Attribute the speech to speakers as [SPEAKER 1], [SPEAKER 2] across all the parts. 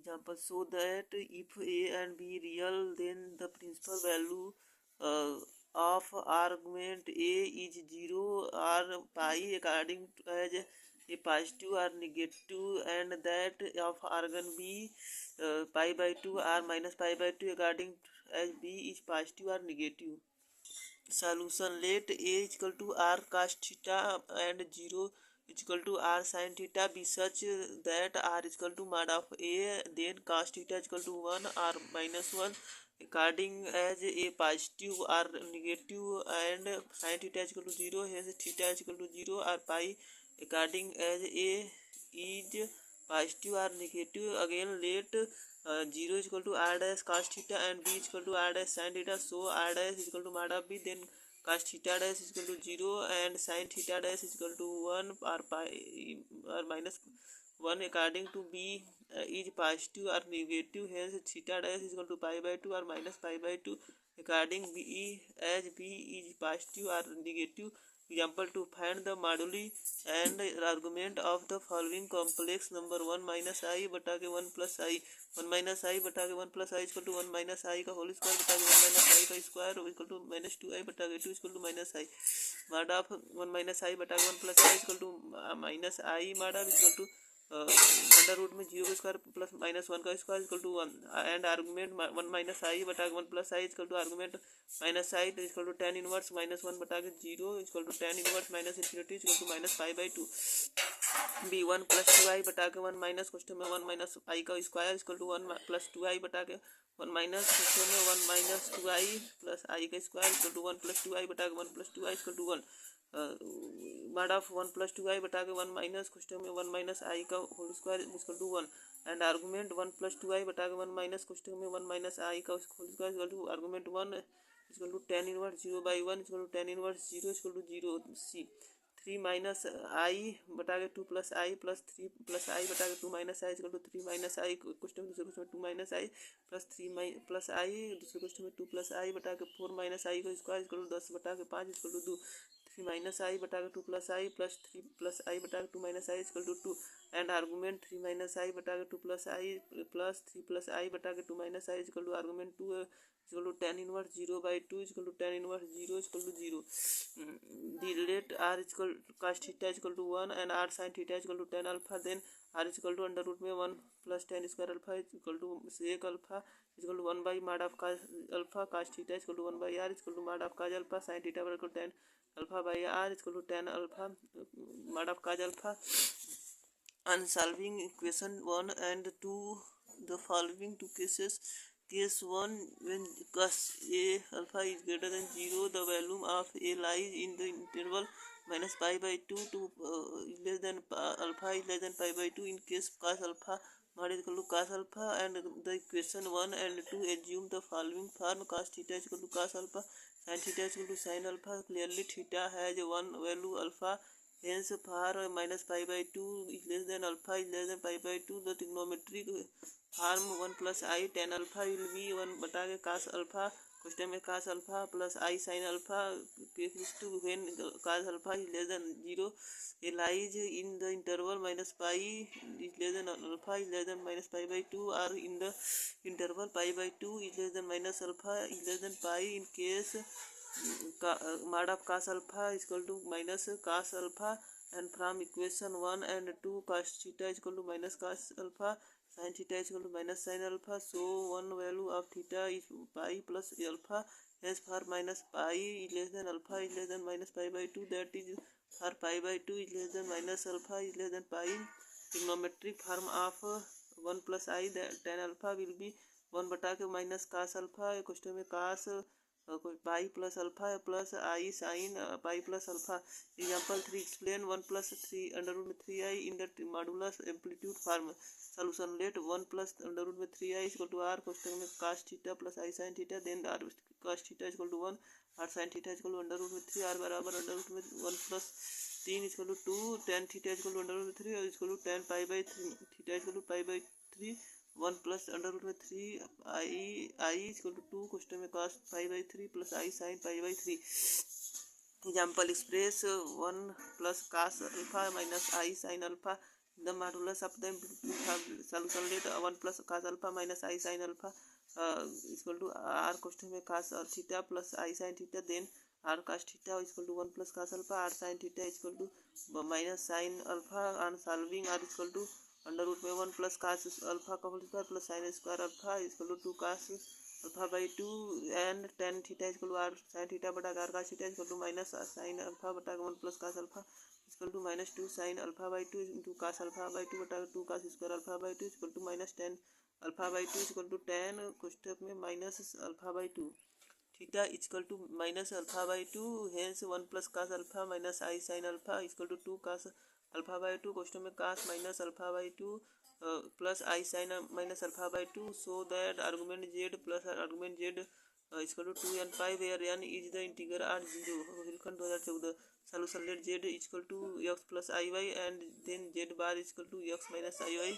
[SPEAKER 1] Example, so that if a and b real, then the principal value of argument a is 0 or pi according to as a positive or negative, and that of argument b pi by 2 or minus pi by 2 according to as b is positive or negative. Solution, let a is equal to r cos theta and 0 is equal to r sin theta be such that r is equal to mod of a, then cos theta is equal to 1 or minus 1 according as a positive or negative, and sin theta is equal to 0, hence theta is equal to 0 or pi according as a is positive or negative. Again, let 0 is equal to r dash cos theta and b is equal to r dash sin theta, so r dash is equal to mod of b, then cos theta dash is equal to 0 and sin theta dash is equal to 1 or pi or minus 1 according to b is positive or negative, hence theta dash is equal to pi by 2 or minus pi by 2 according b as b is positive or negative. Example, to find the moduli and argument of the following complex number 1 minus I बटा के 1 plus I, 1 minus i बटा के 1 plus i equal to 1 minus i का whole square बटा के 1 minus i का square equal to minus 2 i बटा के 2 equal to minus i, mod of 1 minus i बटा के 1 plus i equal to minus i, mod of equal to under root में 0 का स्क्वायर प्लस माइनस 1 का square equal to 1, and argument 1 minus i बटा के 1 plus i equal to argument minus i equal to tan inverse minus 1 बटा के 0 equal to tan inverse minus infinity equal to minus pi by 2, b 1 plus 2 i बटा के 1 minus question में 1 minus i का square equal to 1 plus 2 i बटा के 1 minus question में 1 minus 2 I plus i का square equal to 1 plus 2 i बटा के 1 plus 2 i equal to 1, mod of 1 plus 2 i बटा के 1 माइनस क्वेश्चन में 1 माइनस आई का whole square equal to 1, and argument 1 plus 2 i बटा के 1 माइनस क्वेश्चन में 1 माइनस आई का whole square equal to argument 1 equal to tan inverse 0 by 1 equal to tan inverse 0 equal to 0, c 3 minus i बटा के 2 plus i plus 3 plus i बटा के 2 minus i equal to 3 minus i question में दूसरे question में 2 minus i plus 3 plus i दूसरे question में 2 plus i बटा के 4 माइनस आई का स्क्वायर इक्वल टू 10 बटा के 5 इक्वल टू 2, 3 माइनस आई बटा के 2 plus i plus 3 plus i बटा के 2 minus i equal to 2, and argument 3 minus i बटा के 2 plus i plus 3 plus i बटा के 2 minus i equal to argument 2 equal to tan inverse 0 by 2 equal to tan inverse 0 equal to 0, d let r equal cos theta equal to 1 and r sin theta equal to tan अल्फा, then r equal to under root में 1 plus tan square alpha equal to sec alpha equal to 1 by mod of cos alpha cos theta equal to 1 by r equal to mod of cos alpha sin theta equal to tan alpha by r equal to tan alpha mod of cos alpha. On solving equation 1 and 2, the following two cases. Case 1, when cos a alpha is greater than 0, the value of a lies in the interval minus pi by 2 to less than alpha is less than pi by 2. In case cos alpha mod is equal to cos alpha, and the equation 1 and 2 assume the following form: cos theta is equal to cos alpha, sin theta is equal to sin alpha. Clearly theta has one value alpha, hence for minus pi by 2 is less than alpha is less than pi by 2, the trigonometric form 1 plus I tan alpha will be 1 बटा के cos alpha question में cos alpha plus I sin alpha equals to when cos alpha is less than 0 it lies in the interval minus pi is less than alpha is less than minus pi by 2, or in the interval pi by 2 is less than minus alpha is less than pi. In case mod of cos alpha is equal to minus cos alpha, and from equation 1 and 2 cos theta is equal to minus cos alpha, sin theta is equal to minus sin alpha, so one value of theta is pi plus alpha, as for minus pi is less than alpha is less than minus pi by 2, that is for pi by 2 is less than minus alpha is less than pi. Trigonometric form of 1 plus I tan alpha will be 1 बटा के minus cos alpha question में cos pi plus alpha plus i sine pi plus alpha. Example 3, explain 1 plus 3 under root में 3i in the modulus amplitude form. Solution, let 1 plus under root में 3i equal to r question में cos theta plus i sine theta, then r cos theta equal to 1 r sine theta equal to under root में 3 r बराबर under root में 1 plus 3 equal to 2 tan theta equal to under root में 3 और equal to tan pi by 3 theta equal to pi by 3 1 plus under root में 3 i equal to 2 question में cos pi by 3 plus i sine pi by 3. Example, express 1 plus cos alpha minus i sine alpha the modulus of them solution let 1 plus cos alpha minus I sin alpha is equal to r question में cos theta plus I sin theta, then r cos theta is equal to 1 plus cos alpha, r sin theta is equal to minus sin alpha, and solving r is equal to under root में 1 plus cos alpha का whole square plus sin square alpha is equal to 2 cos alpha by 2 and tan theta is equal to r sin theta बटा r cos theta is equal to minus sin alpha बटा 1 plus cos alpha is equal to minus 2 sin alpha by 2 into cos alpha by 2 बटा 2 cos square alpha by 2 is equal to minus tan alpha by 2 is equal to tan कोष्टक में minus alpha by 2 theta is equal to minus alpha by 2, hence 1 plus cos alpha minus I sin alpha is equal to 2 cos alpha by 2 question में cos minus alpha by 2 plus I sin minus alpha by 2, so that argument z plus argument z is equal to 2 and pi where n is the integer r0. हिलखंड 2014 solution let z is equal to x plus iy and then z bar is equal to x minus iy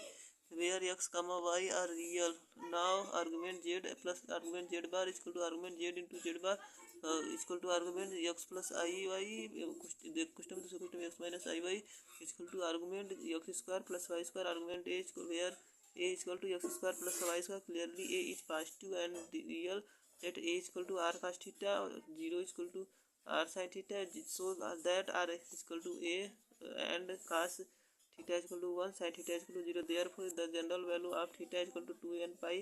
[SPEAKER 1] where x comma y are real. Now argument z plus argument z bar is equal to argument z into z bar is equal to argument x plus iy question में x minus iy is equal to argument x square plus y square, argument a where a is equal to x square plus y square, clearly a is positive and real, let a is equal to r cos theta, 0 is equal to r sin theta, so that r is equal to a and cos theta is equal to 1, sin theta is equal to 0. Therefore the general value of theta is equal to 2 and pi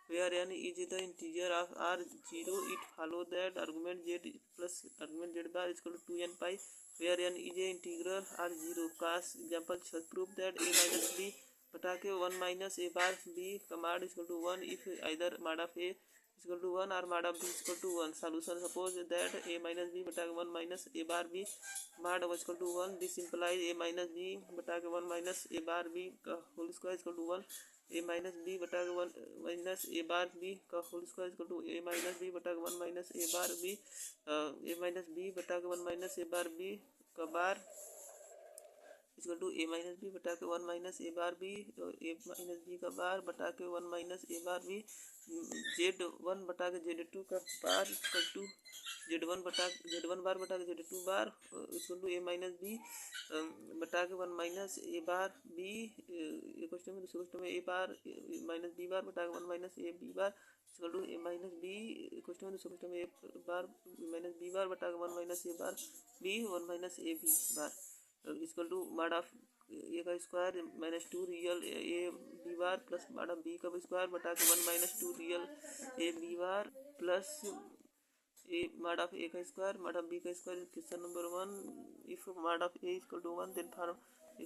[SPEAKER 1] where n is the integer of r0. It follows that argument z plus argument z bar is equal to 2 and pi where n is a integral r0. Cos example prove that a minus b बटा के 1 minus a bar b command is equal to 1 if either mod of a is equal to 1 or mod of b is equal to 1. Solution suppose that a minus b बटा के 1 minus a bar b mod was equal to 1. This implies a minus b बटा के 1 minus a bar b का whole square is equal to 1. a minus b बटा के 1 minus a bar b का whole square is equal to a minus b बटा के 1 minus a bar b a minus b बटा के 1 minus a bar b का bar equal to a minus B बटा के 1 minus A bar b, a minus b का bar बटा के 1 माइनस ए बार बी, z1 बटा के z2 का bar equal to z1 bar बटा के z2 bar equal to a minus B बटा के 1 माइनस ए बार बी। ये क्वेश्चन में दूसरे क्वेश्चन में a bar minus b bar बटा के 1 minus a B bar equal to a minus b. Question में दूसरे क्वेश्चन में a bar minus b bar बटा के 1 minus A bar b 1 minus a B bar equal to mod of ए का square minus 2 real A B bar plus mod of B का square बटा के 1 minus 2 real A B bar plus a mod of ए का square mod of B का square. Question number 1 if mod of A equal to 1 then form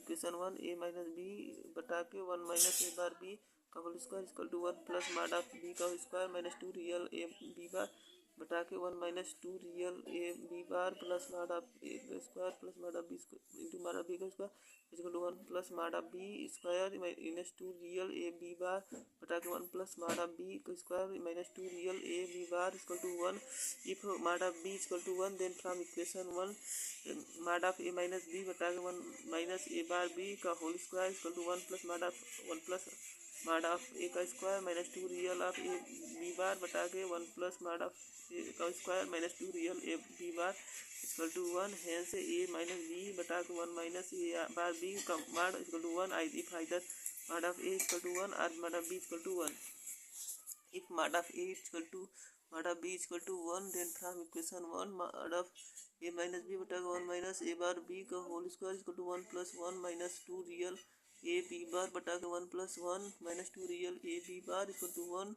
[SPEAKER 1] equation 1 a minus B बटा के 1 minus ए bar B का whole square equal to 1 plus mod of B का square minus 2 real A B bar बटा के 1 minus 2 real A B bar plus mod of ए का square plus mod of B into mod of B का square equal to 1 plus mod of B square minus 2 real A B bar बटा के 1 plus mod of B का square minus 2 real A B bar equal to 1। If mod of B equal to 1 then from equation 1 mod of A minus B बटा के 1 minus ए bar B का whole square equal to 1 plus mod of 1 plus mod of ए का square minus 2 real of a B bar बटा के 1 plus mod of ए का square minus 2 real A B bar equal to 1। Hence a minus B बटा के 1 minus ए bar B का mod equal to 1 if either mod of A equal to 1 और mod of B equal to 1। If mod of A equal to mod of B equal to 1 then from equation 1 mod of A minus B बटा के 1 minus ए bar B का whole square equal to 1 plus 1 minus 2 real A B bar बटा के 1 plus 1 minus 2 real A B bar equal to 1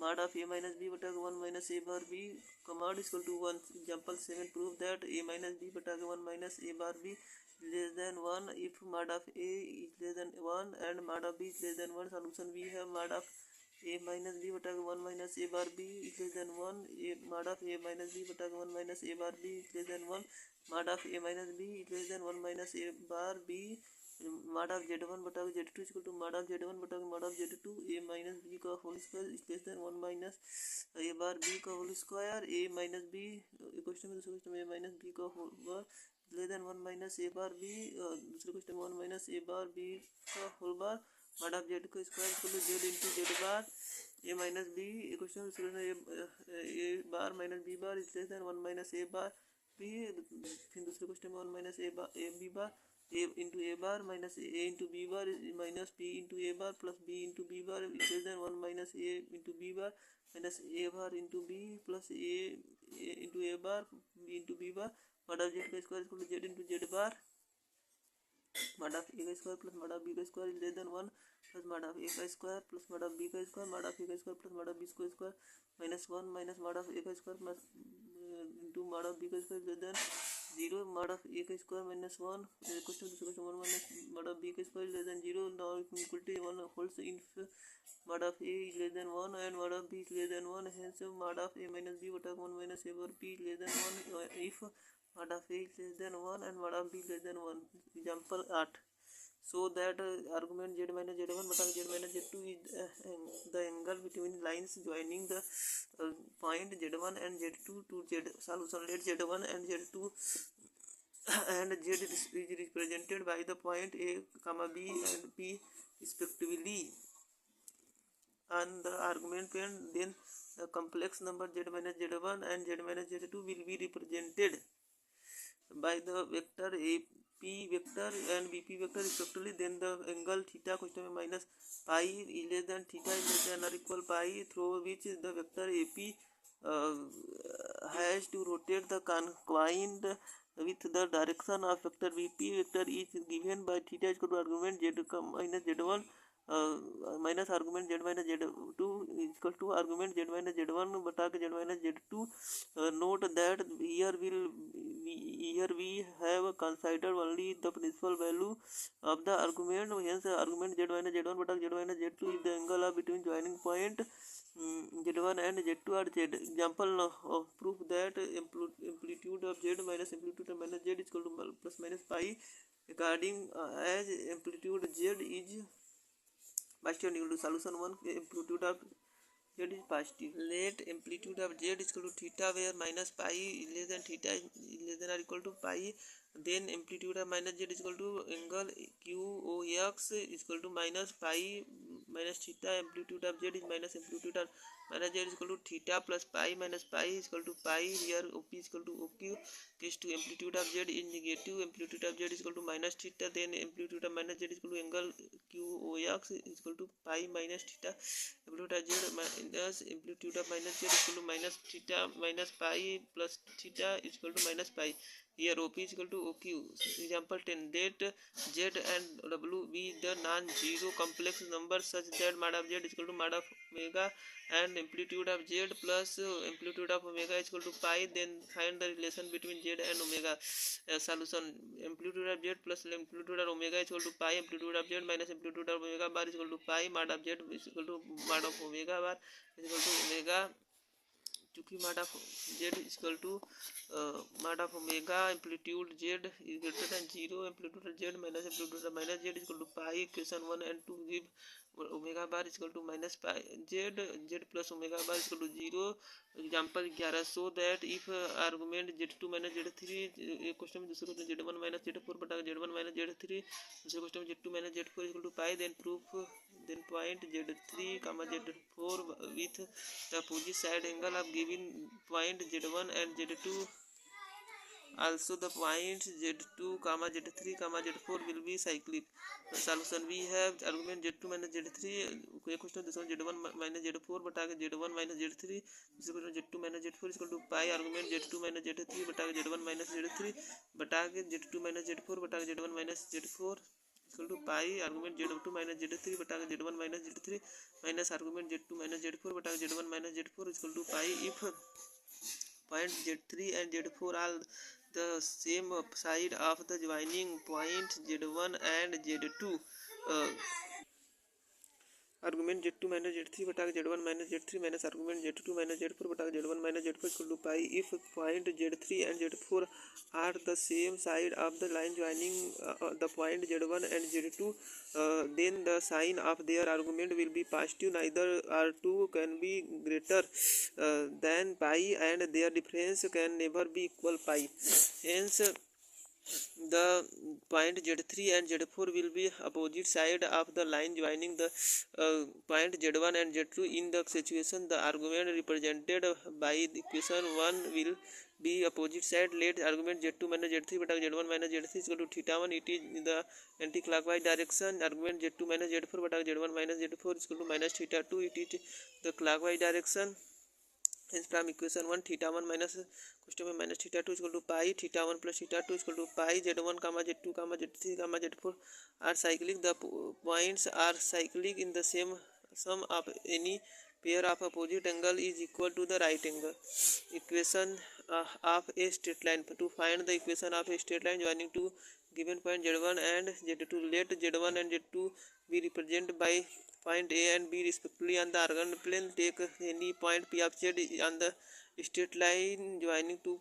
[SPEAKER 1] mod of A minus B बटा के 1 minus ए bar B का mod equal to 1। Example 7 prove that A minus B बटा के 1 minus A bar B less than 1 if mod of A is less than 1 and mod of B is less than 1। Solution we है mod of A minus B बटा के 1 minus A bar B is less than 1 A mod of A minus B बटा के 1 minus A bar B is less than 1 mod of A minus B is less than 1 minus A bar B mod of z1 बटा के z2 equal to mod of z1 बटा के mod of z2 a minus b का whole square is less than 1 minus a bar b का whole square a minus b question में दूसरे question में a minus b का whole bar less than 1 minus a bar b दूसरे question में 1 minus a bar b का whole bar mod of z का square equal to z into z bar a minus b question में a bar minus b bar is less than 1 minus a bar b। फिर दूसरे question में 1 minus a b bar a into a bar minus a into b bar minus b into a bar plus b into b bar is less than 1 minus a into b bar minus a bar into b plus a into a bar b into b bar mod of z square is equal to z into z bar mod of a square plus mod of b square is less than 1 plus mod of a square plus mod of b square mod of a square plus mod of b square minus 1 minus mod of a square plus into mod of b square is less than 0 mod of a square minus 1 question 1 minus mod of b square is less than 0. Now equal to 1 holds if mod of a is less than 1 and mod of b is less than 1, hence mod of a minus b बटा 1 minus a over b is less than 1 if mod of a is less than 1 and mod of b is less than 1. Example 8. So that argument z minus z1 बटा z minus z2 is the angle between lines joining the point z1 and z2 to z. Solution: let z1 and z2 and z is represented by the point a comma b and p respectively on the argument plane, then the complex number z minus z1 and z minus z2 will be represented by the vector a p vector and bp vector respectively. Then the angle theta question minus pi is less than theta is less than or equal pi through which the vector ap has to rotate the coincident with the direction of vector bp vector is given by theta is equal to argument z minus z1 minus argument z minus z2 is equal to argument z minus z1 बटा के z minus z2. Note that here we have considered only the principal value of the argument. Hence argument z minus z1 बटा z minus z2 is the angle of between joining point z1 and z2 are z. Example of proof that amplitude of z minus amplitude of minus z is equal to plus minus pi regarding as amplitude z is positive equal to solution 1 amplitude of z is positive. Let amplitude of z is equal to theta where minus pi is less than theta is less than or equal to pi, then amplitude of minus z is equal to angle qox is equal to minus pi minus theta. Amplitude of z is minus amplitude of minus z is equal to theta plus pi minus pi is equal to pi. Here op is equal to oq. Case to amplitude of z is negative, amplitude of z is equal to minus theta, then amplitude of minus z is equal to angle qox is equal to pi minus theta. Amplitude of z minus amplitude of minus z is equal to minus theta minus pi plus theta is equal to minus pi. Here op is equal to oq. Example 10. Let z and w be the non-zero complex numbers such that mod of z is equal to mod of omega and amplitude of z plus amplitude of omega is equal to pi. Then find the relation between z and omega. Solution: amplitude of z plus amplitude of omega is equal to pi, amplitude of z minus amplitude of omega bar is equal to pi, mod of z is equal to mod of omega bar is equal to omega. चूँकि mod of z is equal to mod of omega amplitude z is greater than 0, amplitude of z minus amplitude of minus z is equal to pi. Equation 1 and 2 give omega bar is equal to minus pi z plus omega bar is equal to 0. Example 11. So that if argument z2 minus z3 question में दूसरे question z1 minus z4 बटा z1 minus z3 दूसरे question में z2 minus z4 is equal to pi, then proof then point z3 comma z4 with the opposite side angle of given point z1 and z2. Also the points z2 comma z3 comma z4 will be cyclic. Solution: we have argument z2 minus z3 question this one z1 minus z4 बटा के z1 minus z3 दूसरे question z2 minus z4 is equal to pi, argument z2 minus z3 बटा के z1 minus z3 बटा के z2 minus z4 बटा के z1 minus z4 equal to pi, argument z2 minus z3 बटा के z1 minus z3 minus argument z2 minus z4 बटा के z1 minus z4 is equal to pi. If point z3 and z4 are the same side of the joining point z1 and z2, argument z2 minus z3 बटा के z1 minus z3 minus argument z2 minus z4 बटा के z1 minus z4 equal to pi. If point z3 and z4 are the same side of the line joining the point z1 and z2, then the sign of their argument will be positive. Neither are two can be greater than pi and their difference can never be equal pi. Hence The point Z3 and Z4 will be opposite side of the line joining the point Z1 and Z2. In the situation, the argument represented by the equation 1 will be opposite side. Let argument Z2 minus Z3 बटा Z1 minus Z3 is equal to theta 1. It is in the anti-clockwise direction. Argument Z2 minus Z4 बटा Z1 minus Z4 is equal to minus theta 2. It is the clockwise direction. Hence from equation 1 theta 1 minus question में minus theta 2 is equal to pi theta 1 plus theta 2 is equal to pi z1 comma z2 comma z3 comma z4 are cyclic. The points are cyclic in the same sum of any pair of opposite angle is equal to the right angle. Equation of a straight line. To find the equation of a straight line joining two given point z1 and z2, let z1 and z2 be represented by point A and B respectively on the organ plane. Take any point P of Z on the straight line joining two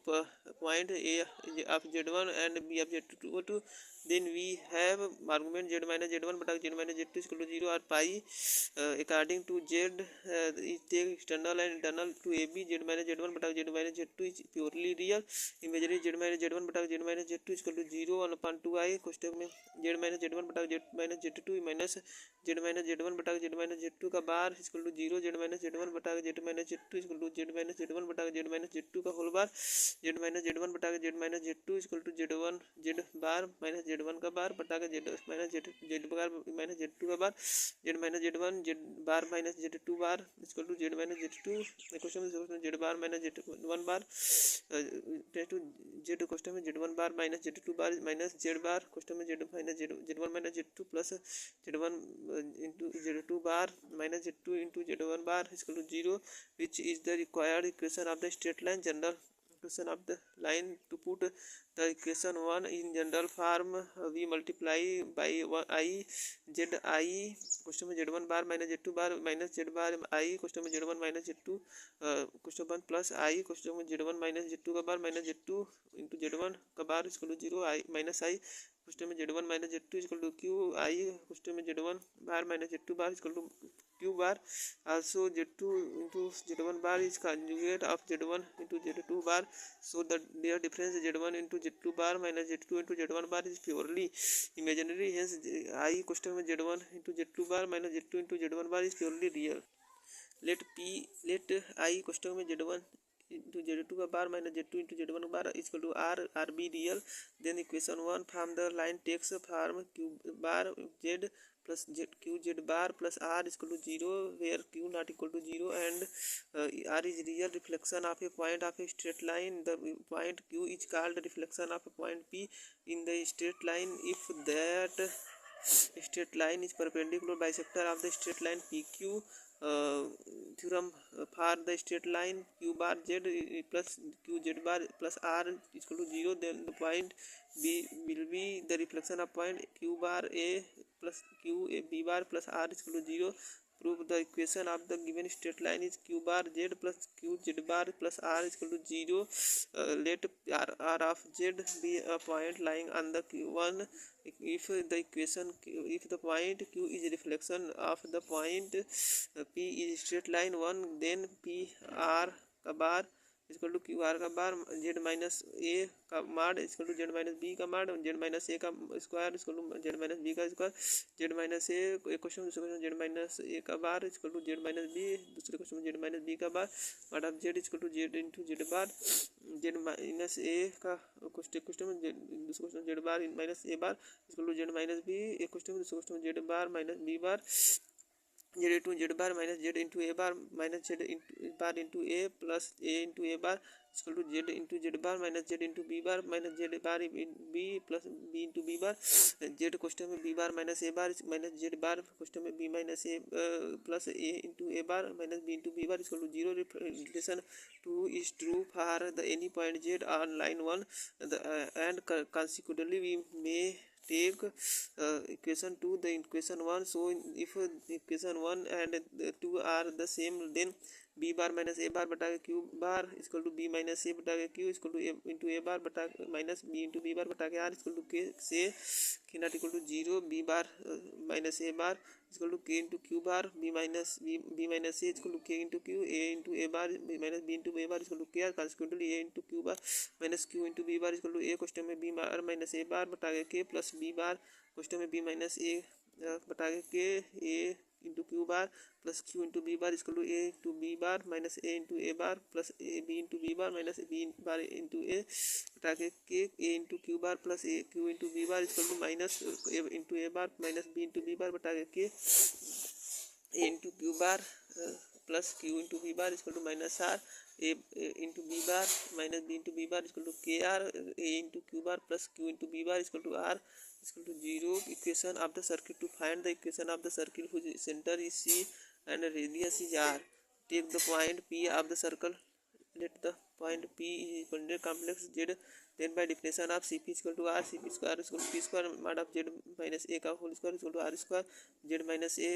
[SPEAKER 1] point A of Z1 and B of Z2. Then we have argument Z minus Z1 बटा Z minus Z2 is equal to 0 or pi. According to Z, take external and internal to AB. Z minus Z1 बटा Z minus Z2 is purely real. Imaginary Z minus Z1 बटा Z minus Z2 is equal to 0 1 upon 2i. कोष्टक में Z minus Z1 बटा Z minus Z2 minus Z minus Z1 बटा Z minus Z2 का bar is equal to 0. Z minus Z1 बटा Z minus Z2 is equal to Z minus Z1 बटा Z minus Z2 का whole बार. Z minus Z1 बटा Z minus Z2 is equal to Z1 Z bar minus Z1 का bar बटा Z minus Z bar minus Z2 का bar. Z minus Z1 Z bar minus Z2 bar is equal to Z minus Z2. Question में Z bar minus Z1 bar to Z question में Z1 bar minus Z2 bar minus Z bar question में Z minus Z1 minus Z2 plus Z1 into Z2 bar minus Z2 into Z1 bar is equal to 0, which is the required equation of the straight line. General equation of the line. To put the equation 1 in general form, we multiply by I Z I question में Z1 bar minus Z2 bar minus Z bar I question में Z1 minus Z2 question 1 plus I question में Z1 minus Z2 का bar minus Z2 into Z1 का bar is equal to 0 I minus I question में Z1 minus Z2 is equal to Q I. Question में Z1 bar minus Z2 bar is equal to Q bar. Also Z2 into Z1 bar is conjugate of Z1 into Z2 bar. So the their difference Z1 into Z2 bar minus Z2 into Z1 bar is purely imaginary. Hence I question में Z1 into Z2 bar minus Z2 into Z1 bar is purely real. Late I question में Z1 into Z2 का बार minus Z2 into Z1 bar is equal to R be real. Then equation 1 from the line takes form Q bar Z plus Q Z bar plus R is equal to 0 where Q not equal to 0 and R is real reflection of a point of a straight line. The point Q is called reflection of a point P in the straight line if that straight line is perpendicular bisector of the straight line PQ. Theorem for the straight line Q bar Z plus Q Z bar plus R is equal to 0. Then the point B will be the reflection of point Q bar A plus Q A B bar plus R is equal to 0. Prove the equation of the given straight line is Q bar Z plus Q Z bar plus R is equal to 0. Let R of Z be a point lying on the Q1. If the point Q is a reflection of the point P is straight line 1, then P R का बार is equal to Q R का bar Z minus A का माड is equal to Z minus B का माड Z minus A का square is equal to Z minus B का square. Z minus A एक question दूसरे क्वेश्चन Z minus A का बार is equal to Z minus B दूसरे question में Z minus B का बार माड of Z is equal to Z into Z bar. Z minus A का question में दूसरे question Z bar minus A bar is equal to Z minus B. एक question में दूसरे क्वेश्चन में Z bar minus B bar Z into Z bar minus Z into A bar minus Z into bar into A plus A into A bar is equal to Z into Z bar minus Z into B bar minus Z bar B plus B into B bar. Z question में B bar minus A bar minus Z bar question में B minus A plus A into A bar minus B into B bar is equal to 0. Relation 2 is true for the any point Z on line 1 and consequently we may take equation 2 the equation 1. So if equation 1 and 2 are the same, then B bar minus A bar बटा Q bar is equal to B minus A बटा Q is equal to A into A bar बटा minus B into B bar बटा R is equal to K. Say K not equal to 0. B bar minus A bar equal to k into q bar, b minus a is equal to k into q, a into a bar minus b into a bar is equal to k r. Consequently a into q bar minus q into b bar is equal to a question में b bar minus a bar बटा के k plus b bar question में b minus a बटा के k a into q bar plus q into b bar is equal to a into b bar minus a into a bar plus a b into b bar minus b bar into a बटा के k a into q bar plus a q into b bar is equal to minus a into a bar minus b into b bar बटा के k a into q bar plus q into b bar is equal to minus r a into b bar minus b into b bar is equal to kr a into q bar plus q into b bar is equal to r is equal to 0. Equation of the circle. To find the equation of the circle whose center is c and radius is r, take the point p of the circle. Let the point p is coordinate complex z, then by definition of cp is equal to r, cp square is equal to p square mod of z minus a का whole square is equal to r square, z minus a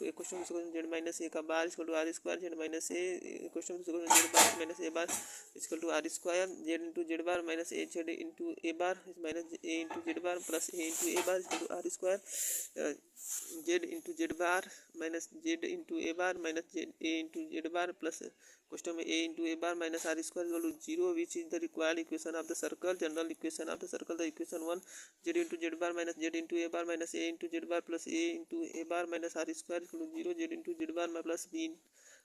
[SPEAKER 1] question z minus a का बार is equal to r square, z minus a question z bar minus a bar is equal to r square, z into z bar minus a z into a bar is minus a into z bar plus a into a bar is equal to r square, z into z bar minus z into a bar minus a into z bar plus question में a into a bar minus r square is equal to 0, which is the required equation of the circle. General equation of the circle, the equation 1 z into z bar minus z into a bar minus a into z bar plus a into a bar minus r square is equal to 0, z into z bar plus b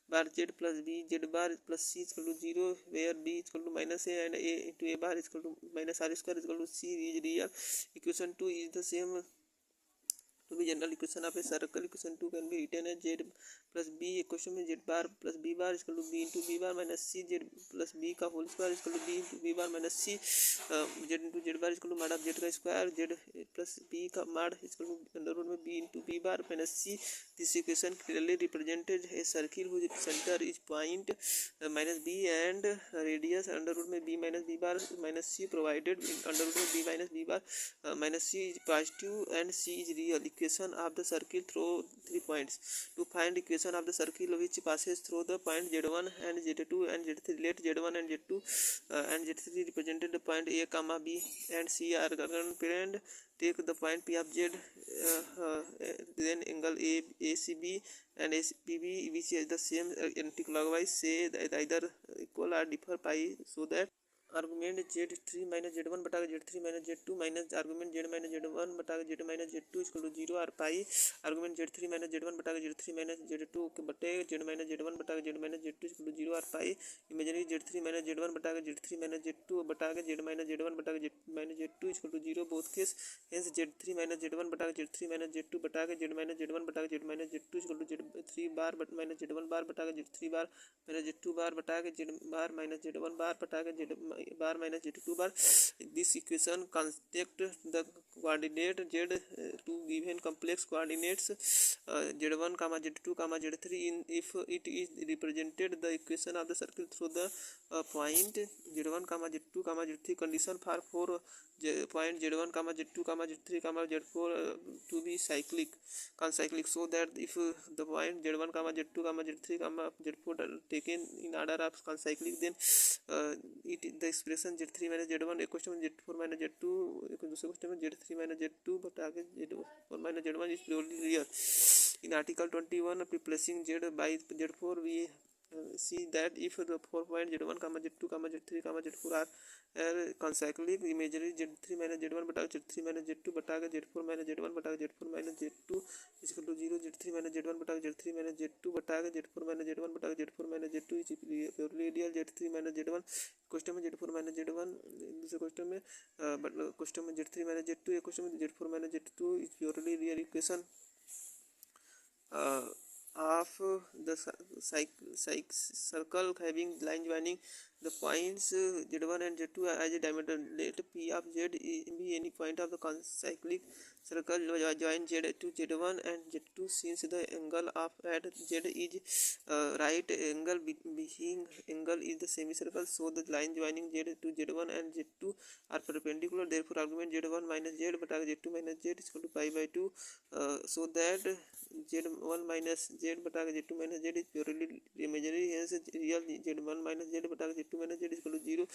[SPEAKER 1] bar z plus b z bar plus c is equal to 0, where b is equal to minus a and a into a bar is equal to minus r square is equal to c is real. Equation 2 is the same to be general equation of a circle. Equation 2 can be written as z plus b equation में z bar plus b bar is equal to b into b bar minus c, z plus b का whole square is equal to b into b bar minus c, z into z bar is equal to mod of z का square, z plus b का mod is equal to under root में b into b bar minus c. This equation clearly represented a circle whose center is point minus b and radius under root में b minus b bar minus c, provided under root में b minus b bar minus c is positive and c is real. Equation of the circle through 3 points. To find equation of the circle which passes through the point z1 and z2 and z3, let z1 and z2 and z3 represented the point a comma b and c are parent. Take the point p of z, then angle acb and acb which is the same anticlockwise, say that either equal or differ pi, so that argument z3 minus z1 बटा के z3 minus z2 minus argument z minus z1 बटा के z minus z2 equal to 0 और पाई argument z3 minus z1 बटा के z3 minus z2 के बटे z minus z1 बटा के z minus z2 equal to 0 और पाई इमेजिनरी z3 माइनस z1 बटा के z3 माइनस z2 बटा के z माइनस z1 बटा के z minus z2 equal to 0 both case, hence z3 minus z1 बटा के z3 माइनस z2 बटा के z माइनस z1 बटा के z minus z2 equal to z3 bar minus z1 bar बटा के z3 bar minus z2 bar बटा के z bar minus z1 bar बटा के z bar minus z2 bar. This equation construct the coordinate z to given complex coordinates z1 comma z2 comma z3 in if it is represented the equation of the circle through the point z1 comma z2 comma z3. Condition for point z1 comma z2 comma z3 comma z4 to be concyclic, so that if the point z1 comma z2 comma z3 comma z4 are taken in order of concyclic, then the expression z3 minus z1 एक question में z4 minus z2 एक दूसरे question में z3 minus z2 but आगे z4 minus z1 is purely real. In article 21 replacing z by z4 we see that if the 4 point z1 comma z2 comma z3 comma z4 are concyclic, imaginary z3 minus z1 बटा z3 minus z2 बटा के z4 minus z1 बटा के z4 minus z2 is equal to 0, z3 minus z1 बटा के z3 minus z2 बटा के z4 minus z1 बटा के z4 minus z2 is purely real. z3 minus z1 question में z4 minus z1 दूसरे क्वेश्चन में क्वेश्चन में z3 minus z2 एक क्वेश्चन में z4 minus z2 is purely real. Equation of the circle having line joining the points z1 and z2 as a diameter. Let p of z be any point of the concyclic circle join z to z1 and z2 since the angle of at z is right angle being angle is the semicircle, so the line joining z to z1 and z2 are perpendicular. Therefore argument z1 minus z बटा z2 minus z is equal to pi by 2, so that z1 minus z बटा z2 minus z is purely imaginary, hence real z1 minus z बटा z2 minus z equal to 0,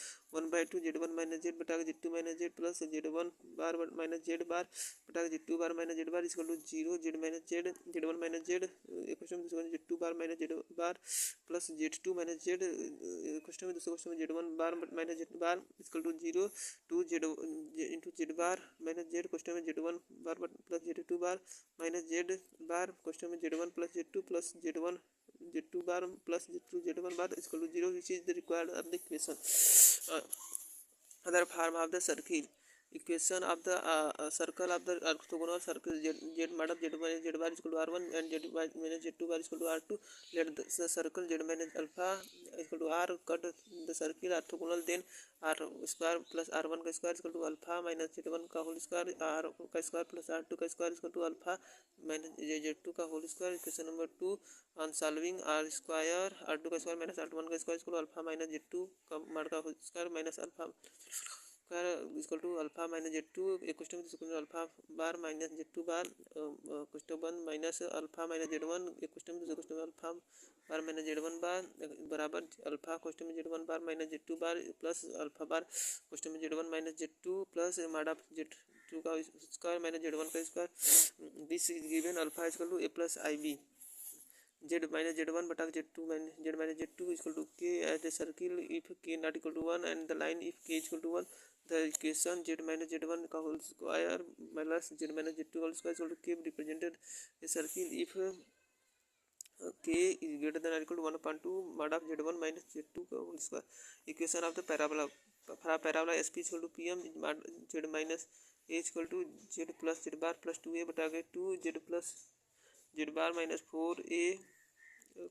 [SPEAKER 1] 1/2 z1 minus z बटा z2 minus z plus z1 bar minus z bar बटा z2 bar minus z bar equal to 0, z minus z1 minus z question में z2 bar minus z bar plus z2 minus z question में दूसरे question में z1 bar minus z bar equal to 0, 2 z into z bar minus z question में z1 bar plus z2 bar minus z bar question में z1 plus z2 plus z1 z2 bar plus z2 z1 bar equal to 0, which is the required of the equation. Other form of the circle, equation of the circle of the orthogonal circle z mod of z minus z bar is equal to r1 and z minus z2 bar is equal to r2. Let the circle z minus alpha is equal to r, cut the circle orthogonal, then r square plus r1 का square is equal to alpha minus z1 का whole square r का square plus r2 का square is equal to alpha minus z2 का whole square. Equation number 2, on solving r square r2 का square minus r1 का square equal to alpha minus z2 का mod का square minus alpha square equal to alpha minus z2 एक question में alpha bar minus z2 bar question 1 minus alpha minus z1 एक question में दूसरे question में alpha bar minus z1 bar बराबर alpha question में z1 bar minus z2 bar plus alpha bar question में z1 minus z2 plus माड of z2 का square minus z1 का square. This is given alpha equal to a plus ib z minus z1 बटा z2 minus z minus z2 equal to k as the circle if k not equal to 1 and the line if k equal to 1. The equation z minus z1 का whole square minus z minus z2 whole square equal to k represented a circle if k is greater than or equal to 1/2 mod of z1 minus z2 का whole square. Equation of the parabola, parabola sp equal to pm mod z minus a equal to z plus z bar plus 2a बटा के 2 z plus z bar minus 4a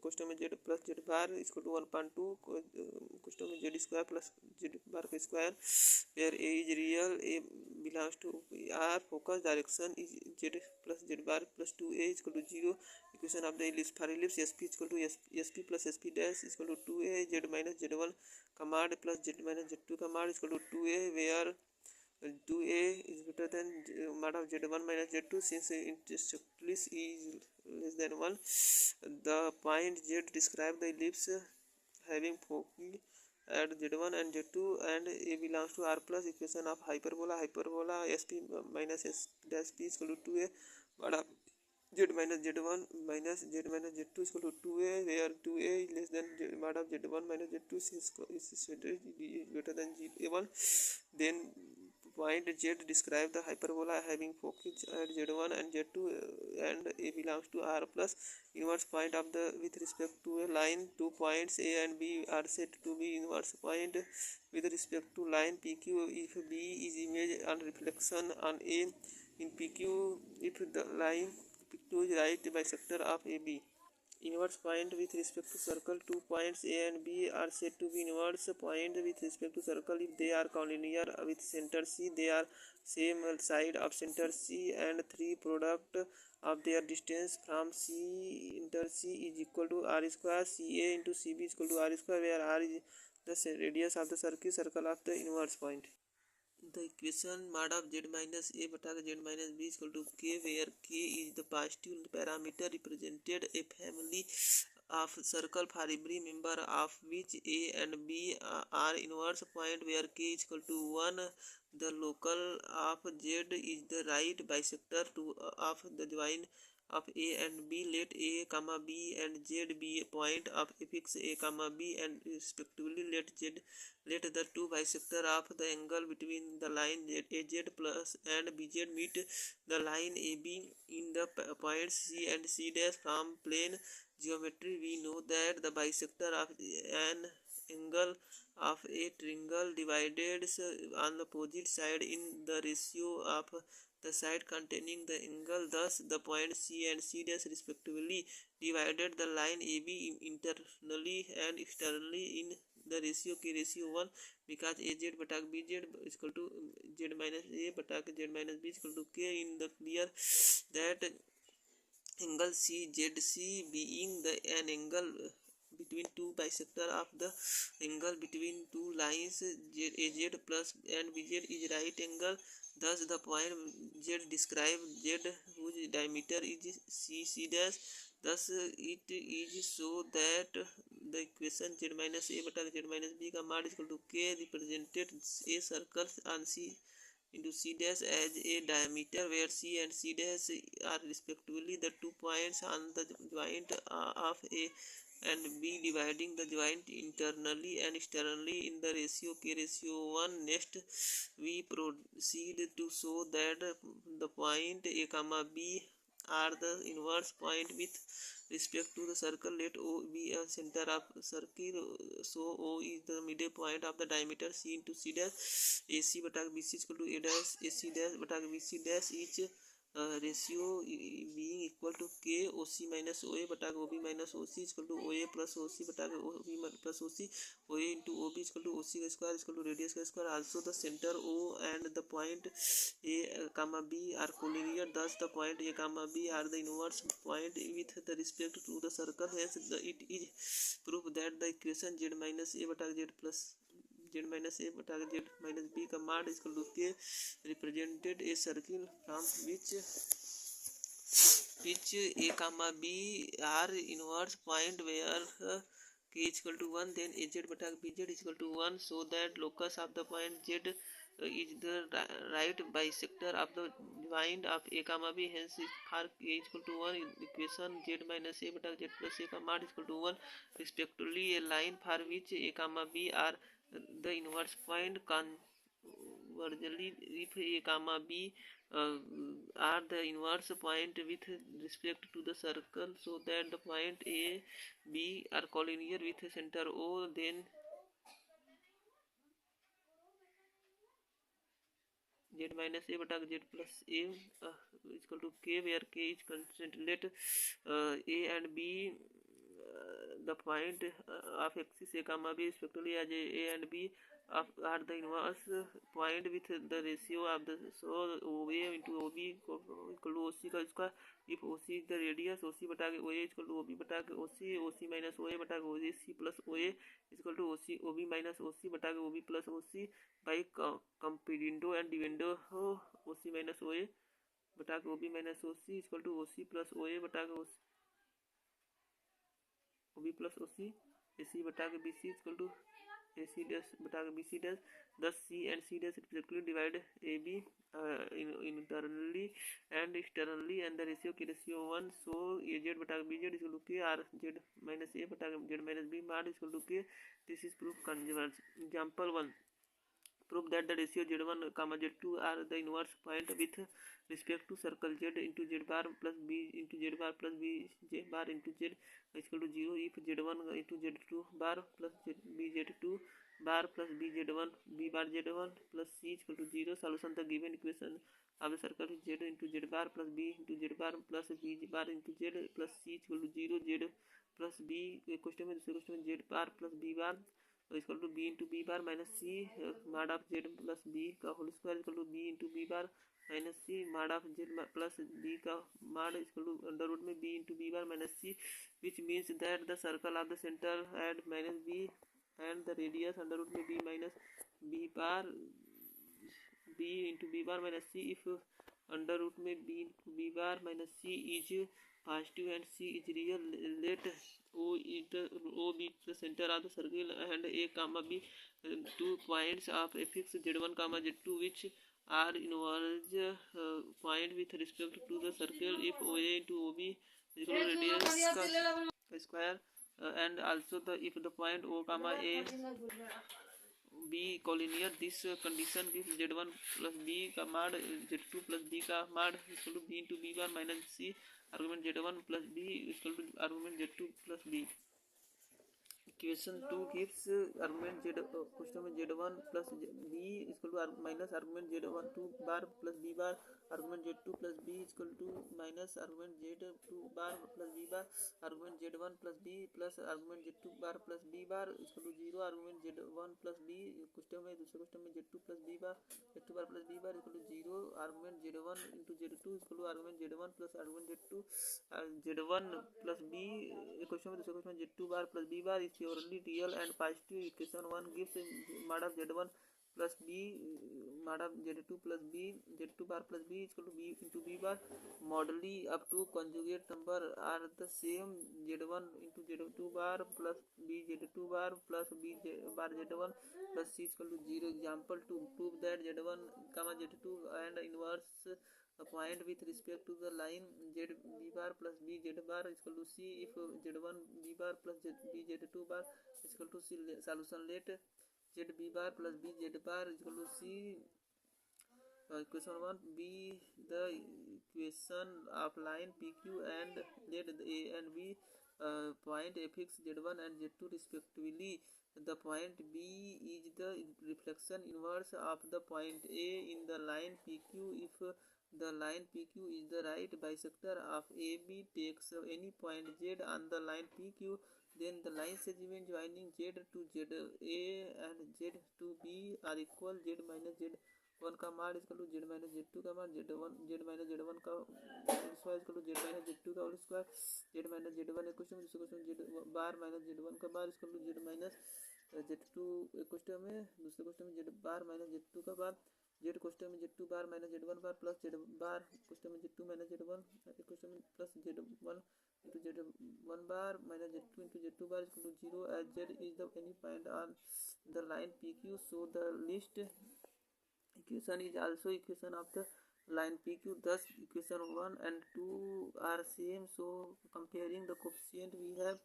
[SPEAKER 1] question में z plus z bar equal to 1/2 question में z square plus z bar का square where a is real, a belongs to r, focus direction is z plus z bar plus 2a equal to 0. Equation of the ellipse for ellipse sp equal to sp plus sp dash equal to 2a z minus z1 का mod plus z minus z2 का mod equal to 2a where 2a is greater than mod of z1 minus z2 since interceptly is less than 1. The point z describe the ellipse having foci at z1 and z2 and a belongs to r plus. Equation of hyperbola, hyperbola sp minus s dash p is equal to 2a mod of z minus z1 minus z minus z2 is equal to 2a where 2a is less than mod of z1 minus z2 since is greater than a1. Then point z describe the hyperbola having focus at z1 and z2 and a belongs to r plus. Inverse point of the with respect to a line, 2 points a and b are said to be inverse point with respect to line pq if b is image on reflection on a in pq if the line pq is right bisector of ab. Inverse point with respect to circle, 2 points a and b are said to be inverse point with respect to circle if they are collinear with center c, they are same side of center c and 3 product of their distance from c inter c is equal to r square, ca into cb is equal to r square where r is the radius of the circle of the inverse point. The equation mod of z minus a बटा z minus b is equal to k where k is the positive parameter represented a family of circle for every member of which a and b are inverse point where k is equal to 1. The local of z is the right bisector to of the joint of a and b. Let a comma b and z be a point of fx a comma b and respectively let the two bisector of the angle between the line az plus and bz meet the line ab in the points c and c dash. From plane geometry we know that the bisector of an angle of a triangle divided on the opposite side in the ratio of the side containing the angle. Thus the point c and c dash respectively divided the line ab internally and externally in the ratio k ratio 1 because az बटा bz is equal to z minus a बटा z minus b is equal to k. In the clear that angle CZC being an angle between two bisector of the angle between two lines AZ plus and BZ is right angle. Thus the point Z describe Z whose diameter is C dash. Thus it is so that the equation Z minus A बटा Z minus B का मान equal to K represented a circle on C into C dash as a diameter where C and C dash are respectively the 2 points on the joint of A and B, dividing the joint internally and externally in the ratio K ratio 1. Next we proceed to show that the point A comma B are the inverse point with respect to the circle. Let O be a center of circle, so O is the middle point of the diameter C into C dash. AC बटा BC is equal to A dash AC dash बटा BC dash. Each ratio being equal to K OC minus OA बटा OB minus OC is equal to OA plus OC बटा OB plus OC. OA into OB is equal to OC square is equal to radius square. Also the center O and the point A comma B are collinear. Thus the point A comma B are the inverse point with the respect to the circle. Hence it is proof that the equation Z minus A बटा Z plus Z minus A बटा Z minus B का मान is equal to K represented a circle from which A comma B are inverse point where K is equal to 1, then AZ बटा BZ is equal to 1, so that locus of the point Z is the right bisector of the joint of A comma B. Hence for K is equal to 1, equation Z minus A बटा Z plus A का मान is equal to 1 respectively. A line for which A comma B are the inverse point convergently if A comma B are the inverse point with respect to the circle, so that the point A B are collinear with center O, then Z minus A बटा Z plus A is equal to K, where K is constant. Let A and B the point of axis A comma B respectively as A and B are the inverse point with the ratio of the OA into OB equal to OC का square. If OC is the radius, OC बटा के OA is equal to OB बटा के OC, OC minus OA बटा के OC plus OA is equal to OC OB minus OC बटा के OB plus OC by comparendo and dividendo OC minus OA बटा के OB minus OC is equal to OC plus OA बटा के OB plus OC. AC बटा के BC is equal to AC dash बटा के BC dash. Thus C and C dash respectively divide AB internally and externally and the ratio K ratio 1. So AZ बटा के BZ is equal to K, or Z minus A बटा के Z minus B मान is equal to K. This is proof convergence. Example 1. Prove that the ratio Z1 comma Z2 are the inverse point with respect to circle Z into Z bar plus B into Z bar plus B J bar into Z is equal to 0 if Z1 into Z2 bar plus B Z2 bar plus B Z1 B bar Z1 plus C is equal to 0. Solution the given equation of the circle Z into Z bar plus B into Z bar plus B bar into Z plus C is equal to 0. Z plus B question में दूसरे question में Z bar plus B bar equal to B into B bar minus C mod of Z plus B का whole square equal to B into B bar minus C mod of Z plus B का mod equal to under root में B into B bar minus C, which means that the circle of the centre at minus B and the radius under root में B minus B bar B into B bar minus C if under root में B into B bar minus C is positive and C is real. Let O be the center of the circle and A comma B 2 points of fx Z1 comma Z2 which are inverse point with respect to the circle. If OA into OB is equal to radius का square and also if the point O comma A B collinear, this condition gives Z1 plus B का माड Z2 plus B का mod equal to B into B bar minus C argument Z1 plus B equal to argument Z2 plus B. Question 2 gives argument z question में z1 plus b equal to minus argument z1 2 bar plus b bar argument z2 plus b equal to minus argument z2 bar plus b bar argument z1 plus b plus argument z2 bar plus b bar equal to 0 argument z1 plus b question में दूसरे question में z2 plus b bar z2 bar plus b bar equal to 0 argument z1 into z2 equal to argument z1 plus argument z2 z1 plus b question में दूसरे question में z2 bar plus b bar is purely real and positive. Equation 1 gives mod of z1 plus b mod of z2 plus b z2 bar plus b is equal to b into b bar modally up to conjugate number are the same z1 into z2 bar plus b z2 bar plus b bar z1 plus c is equal to 0. Example to prove that z1 comma z2 and inverse a point with respect to the line z b bar plus b z bar is equal to c if z1 b bar plus b z2 bar is equal to c. Solution: let z b bar plus b z bar is equal to c. Equation 1 be the equation of line PQ and let A and B point fx z1 and z2 respectively. The point B is the reflection inverse of the point A in the line PQ. If the line PQ is the right bisector of AB takes any point Z on the line PQ, then the line segment joining Z to ZA and Z to B are equal. Z minus Z1 का मान is equal to Z minus Z2 का मान Z minus Z1 का square is equal to Z minus Z2 का whole square. Z minus Z1 एक question में, दूसरे question में Z बार माइनस Z1 का बार is equal to Z minus Z2 एक क्वेश्चन में, दूसरे क्वेश्चन में Z बार माइनस Z2 का बार. Z क्वेश्चन में Z2 bar minus Z1 bar plus Z bar question में Z2 माइनस Z1 क्वेश्चन में plus Z1 into Z1 bar minus Z2 into Z2 bar is equal to 0 as Z is the any point on the line PQ. So the list equation is also equation of the line PQ. Thus equation 1 and 2 are same. So comparing the coefficient we have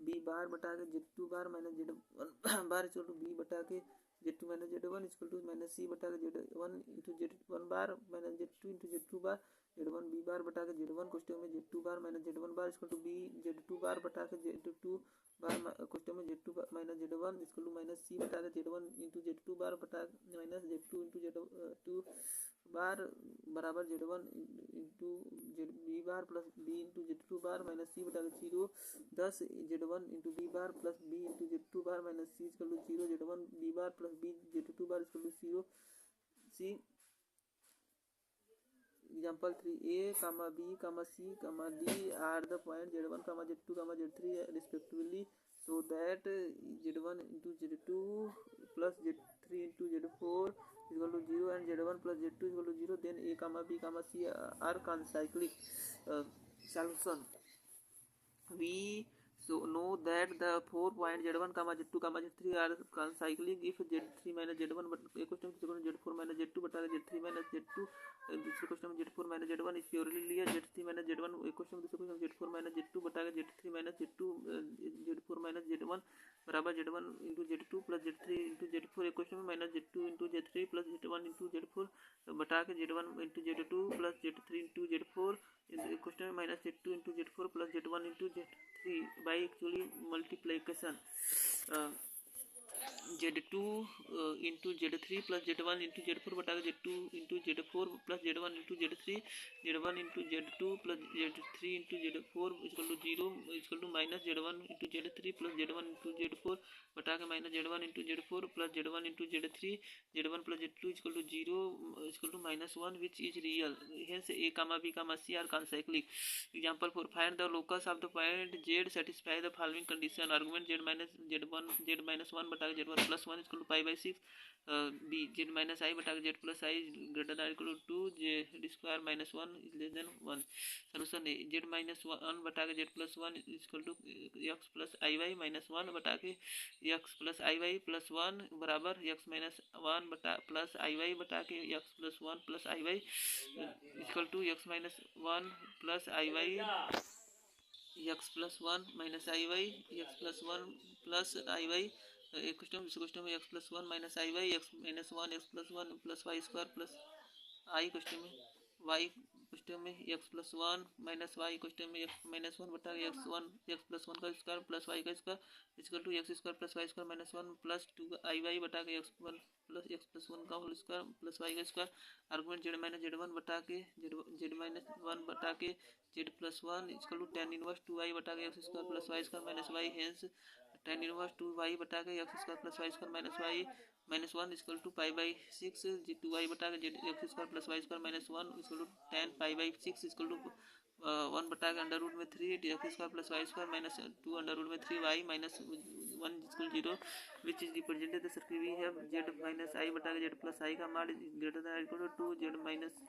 [SPEAKER 1] b bar बटा के Z2 bar minus Z1 bar equal to b बटा के Z2 minus Z1 equal to minus c बटा के Z1 into Z1 bar minus Z2 into Z2 bar Z1 b bar बटा के Z1 question में Z2 bar minus Z1 bar equal to b Z2 bar बटा के Z2 bar question में Z2 minus Z1 equal to minus c बटा के Z1 into Z2 bar बटा minus Z2 into Z2 bar बराबर Z1 into b bar plus b into Z2 bar minus c बटा के 0. thus Z1 into b bar plus b into Z2 bar minus c equal to 0. Z1 b bar plus b Z2 bar equal to 0. c. Example 3 A comma B comma C comma D are the point Z1 comma Z2 comma Z3 respectively, so that Z1 into Z2 plus Z3 into Z4 is equal to 0 and Z1 plus Z2 is equal to 0. Then A comma B comma C are concyclic. Solution: we so know that the 4 point Z1 comma Z2 comma Z3 are concyclic if Z3 minus Z1 but question Z4 minus Z2 बटा Z3 minus Z2 दूसरे question में Z4 minus Z1 is purely linear. Z3 minus Z1 question में दूसरे question Z4 minus Z2 बटा Z3 minus Z2 Z4 minus Z1 बराबर Z1 into Z2 plus Z3 into Z4 एक question में minus Z2 into Z3 plus Z1 into Z4 बटा के Z1 into Z2 plus Z3 into Z4 question में minus Z2 into Z4 plus Z1 into Z3 by actually multiplication. Z2 into Z3 plus Z1 into Z4 बटा के Z2 into Z4 plus Z1 into Z3 Z1 into Z2 plus Z3 into Z4 equal to 0 equal to minus Z1 into Z3 plus Z1 into Z4 बटा के minus Z1 into Z4 plus Z1 into Z3 Z1 plus Z2 equal to 0 equal to minus 1 which is real. Hence A comma B comma C are concyclic. Example 4 find the locus of the point Z satisfy the following condition. Argument Z minus 1 बटा के Z1 plus 1 equal to pi by 6. B Z minus I बटा के Z plus I greater than equal to 2 Z square minus 1 is less than 1. Solution A Z minus 1 बटा के Z plus 1 equal to X plus IY minus 1 बटा के X plus IY plus 1 बराबर X minus 1 बटा plus IY बटा के X plus 1 plus IY equal to X minus 1 plus IY x plus 1 minus iy x plus 1 plus iy एक question दूसरे question में x plus 1 minus iy x minus 1 x plus 1 plus y square plus I question में y question में x+1 minus Y question में x-1 बटा x+1 का square plus Y का square equal to x² plus Y square minus 1 plus 2 बटा के x1 plus x+1 का whole square plus Y का स्क्वायर आर्गुमेंट z-1 बटा के z-1 बटा के z+1 equal to tan inverse 2i बटा के x² plus Y square minus y hence tan inverse 2y बटा के x² plus Y square minus y minus 1 equal to pi 2y बटा के x² plus Y square minus 1 equal to tan pi equal to 1 बटा के under root में 3 x² plus Y square minus 2 under root में 3y minus 1 equal 0 which is represented the circle we have z minus i बटा के z plus i का मान greater than equal to 2 z minus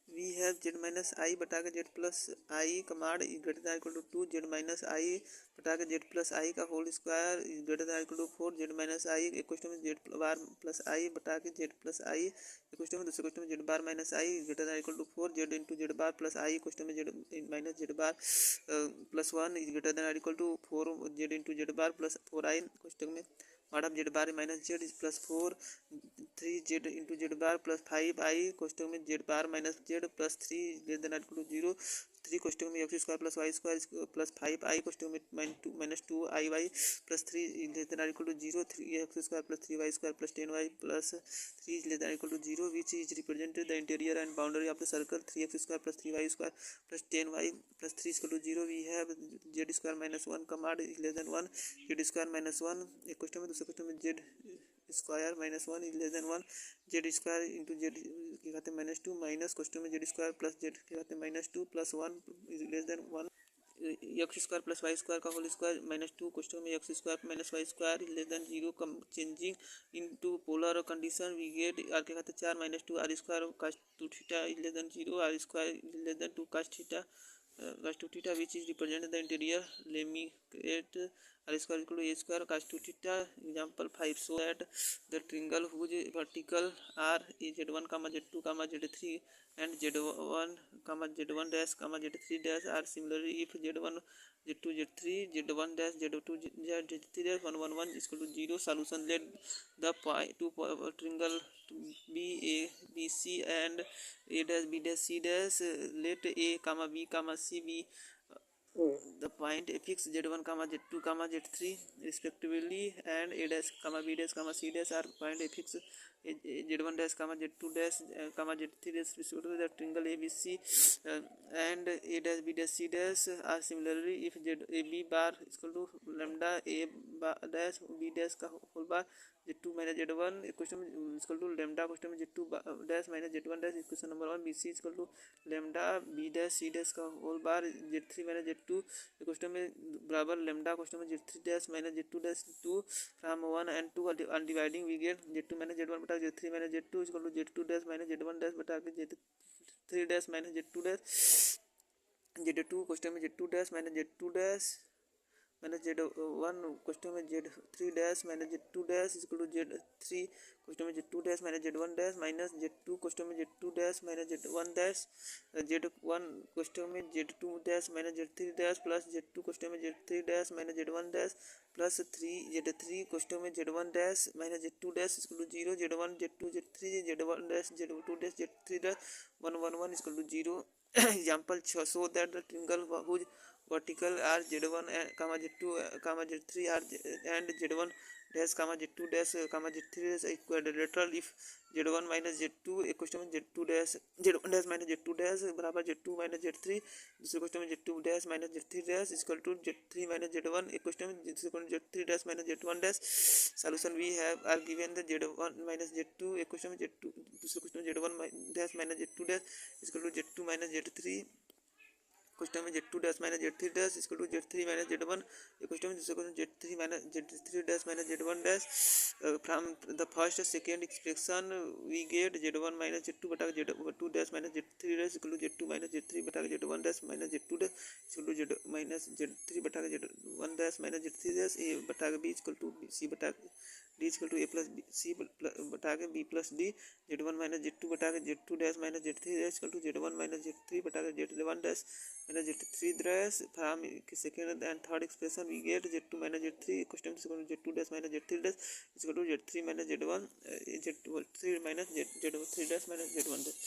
[SPEAKER 1] we have z minus i बटा के z plus i का मान greater than equal to 2 z minus i बटा के z प्लस आई का whole square greater than equal to 4 z minus i एक question में z bar plus i बटा के z प्लस आई एक क्वेश्चन में दूसरे क्वेश्चन में z bar minus i greater than equal to 4 z into z bar plus i question में z minus z bar plus 1 greater than equal to 4 z into z bar plus 4i question में मॉडम z bar minus z plus 4 3z into z bar plus 5i question में z bar minus z plus 3 less than equal to 0 3 question में x square plus Y square plus 5i question में minus 2iy plus 3 less than equal to 0 3x square plus 3y square plus 10y plus 3 less than equal to 0 which is represented the interior and boundary of the circle 3x square plus 3y square plus 10y plus 3 equal to 0 we have z square minus 1 का मान less than 1 z square minus 1 एक question में दूसरे question में z square minus 1 is less than 1 z square into z के खाते minus 2 minus question में z square plus z के खाते minus 2 plus 1 is less than 1 X square plus Y square का होल स्क्वायर माइनस 2 क्वेश्चन में X square minus Y square is less than 0 changing into polar condition we get R के खाते 4 minus 2 are square cos 2 theta is less than 0 R square is less than 2 cos theta cos 2 theta which is represented the interior let me create r square equal to a square cos 2 theta example 5 so that the triangle whose vertical are is z1 z2 z3 and z1 z1 dash z3 dash are similarly if z1 z2 z3 z1 dash z2 z3 dash 1 1 1 is equal to 0 solution let the two triangle b a b c and a dash b dash c dash let a comma b comma c be the point fx z1 z2 z3 respectively and a dash b dash c dash are point fx z1 dash z2 dash z3 dash respectively the triangle abc and a dash b dash c dash are similarly if z a b bar is equal to lambda a bar dash b dash का whole bar z2 minus z1 equation is equal to lambda question में z2 dash minus z1 dash equation number 1 bc is equal to lambda b dash c dash का whole bar z3 minus z2 question में बराबर lambda question में z3 dash minus z2 dash 2 from 1 and 2 undividing we get z2 minus z1 बटा z3 minus z2 is equal to z2 dash minus z1 dash बटा z3 dash minus z2 dash z2 question में z2 dash minus z2 dash minus z1 question में z3 dash minus z2 dash equal to z3 question में z2 dash minus z1 dash minus z2 question में z2 dash minus z1 dash z1 question में z2 dash minus z3 dash plus z2 question में z3 dash minus z1 dash plus 3 z3 question में z1 dash minus z2 dash equal to 0 z1 z2 z3 z1 dash z2 dash z3 dash 1 1 1 equal to 0 example 6 so that the triangle whose vertical are z1 z2 z3 are and z1 dash z2 dash z3 dash quadrilateral if z1 minus z2 एक question में z2 dash z1 dash minus z2 dash बराबर z2 minus z3 दूसरे question में z2 dash minus z3 dash equal to z3 minus z1 एक question में दूसरे question z3 dash minus z1 dash solution we have are given the z1 minus z2 एक question में z2 दूसरे question में z1 dash minus z2 dash equal to z2 minus z3 question में z2 dash minus z3 dash equal to z3 minus z1 एक question में दूसरे question z3 minus z3 dash minus z1 dash from the first second expression we get z1 minus z2 बटा z2 dash minus z3 dash equal to z2 minus z3 बटा z1 dash minus z2 dash equal to z minus z3 बटा z1 dash minus z3 dash a बटा b equal to c बटा d equal to a plus c बटा b plus d z1 minus z2 बटा z2 dash minus z3 dash equal to z1 minus z3 बटा z1 dash minus z3 dash. From second and third expression we get z2 minus z3 equals to z2 dash minus z3 dash is equal to z3 minus z1 z3 minus z3 dash minus z1 dash.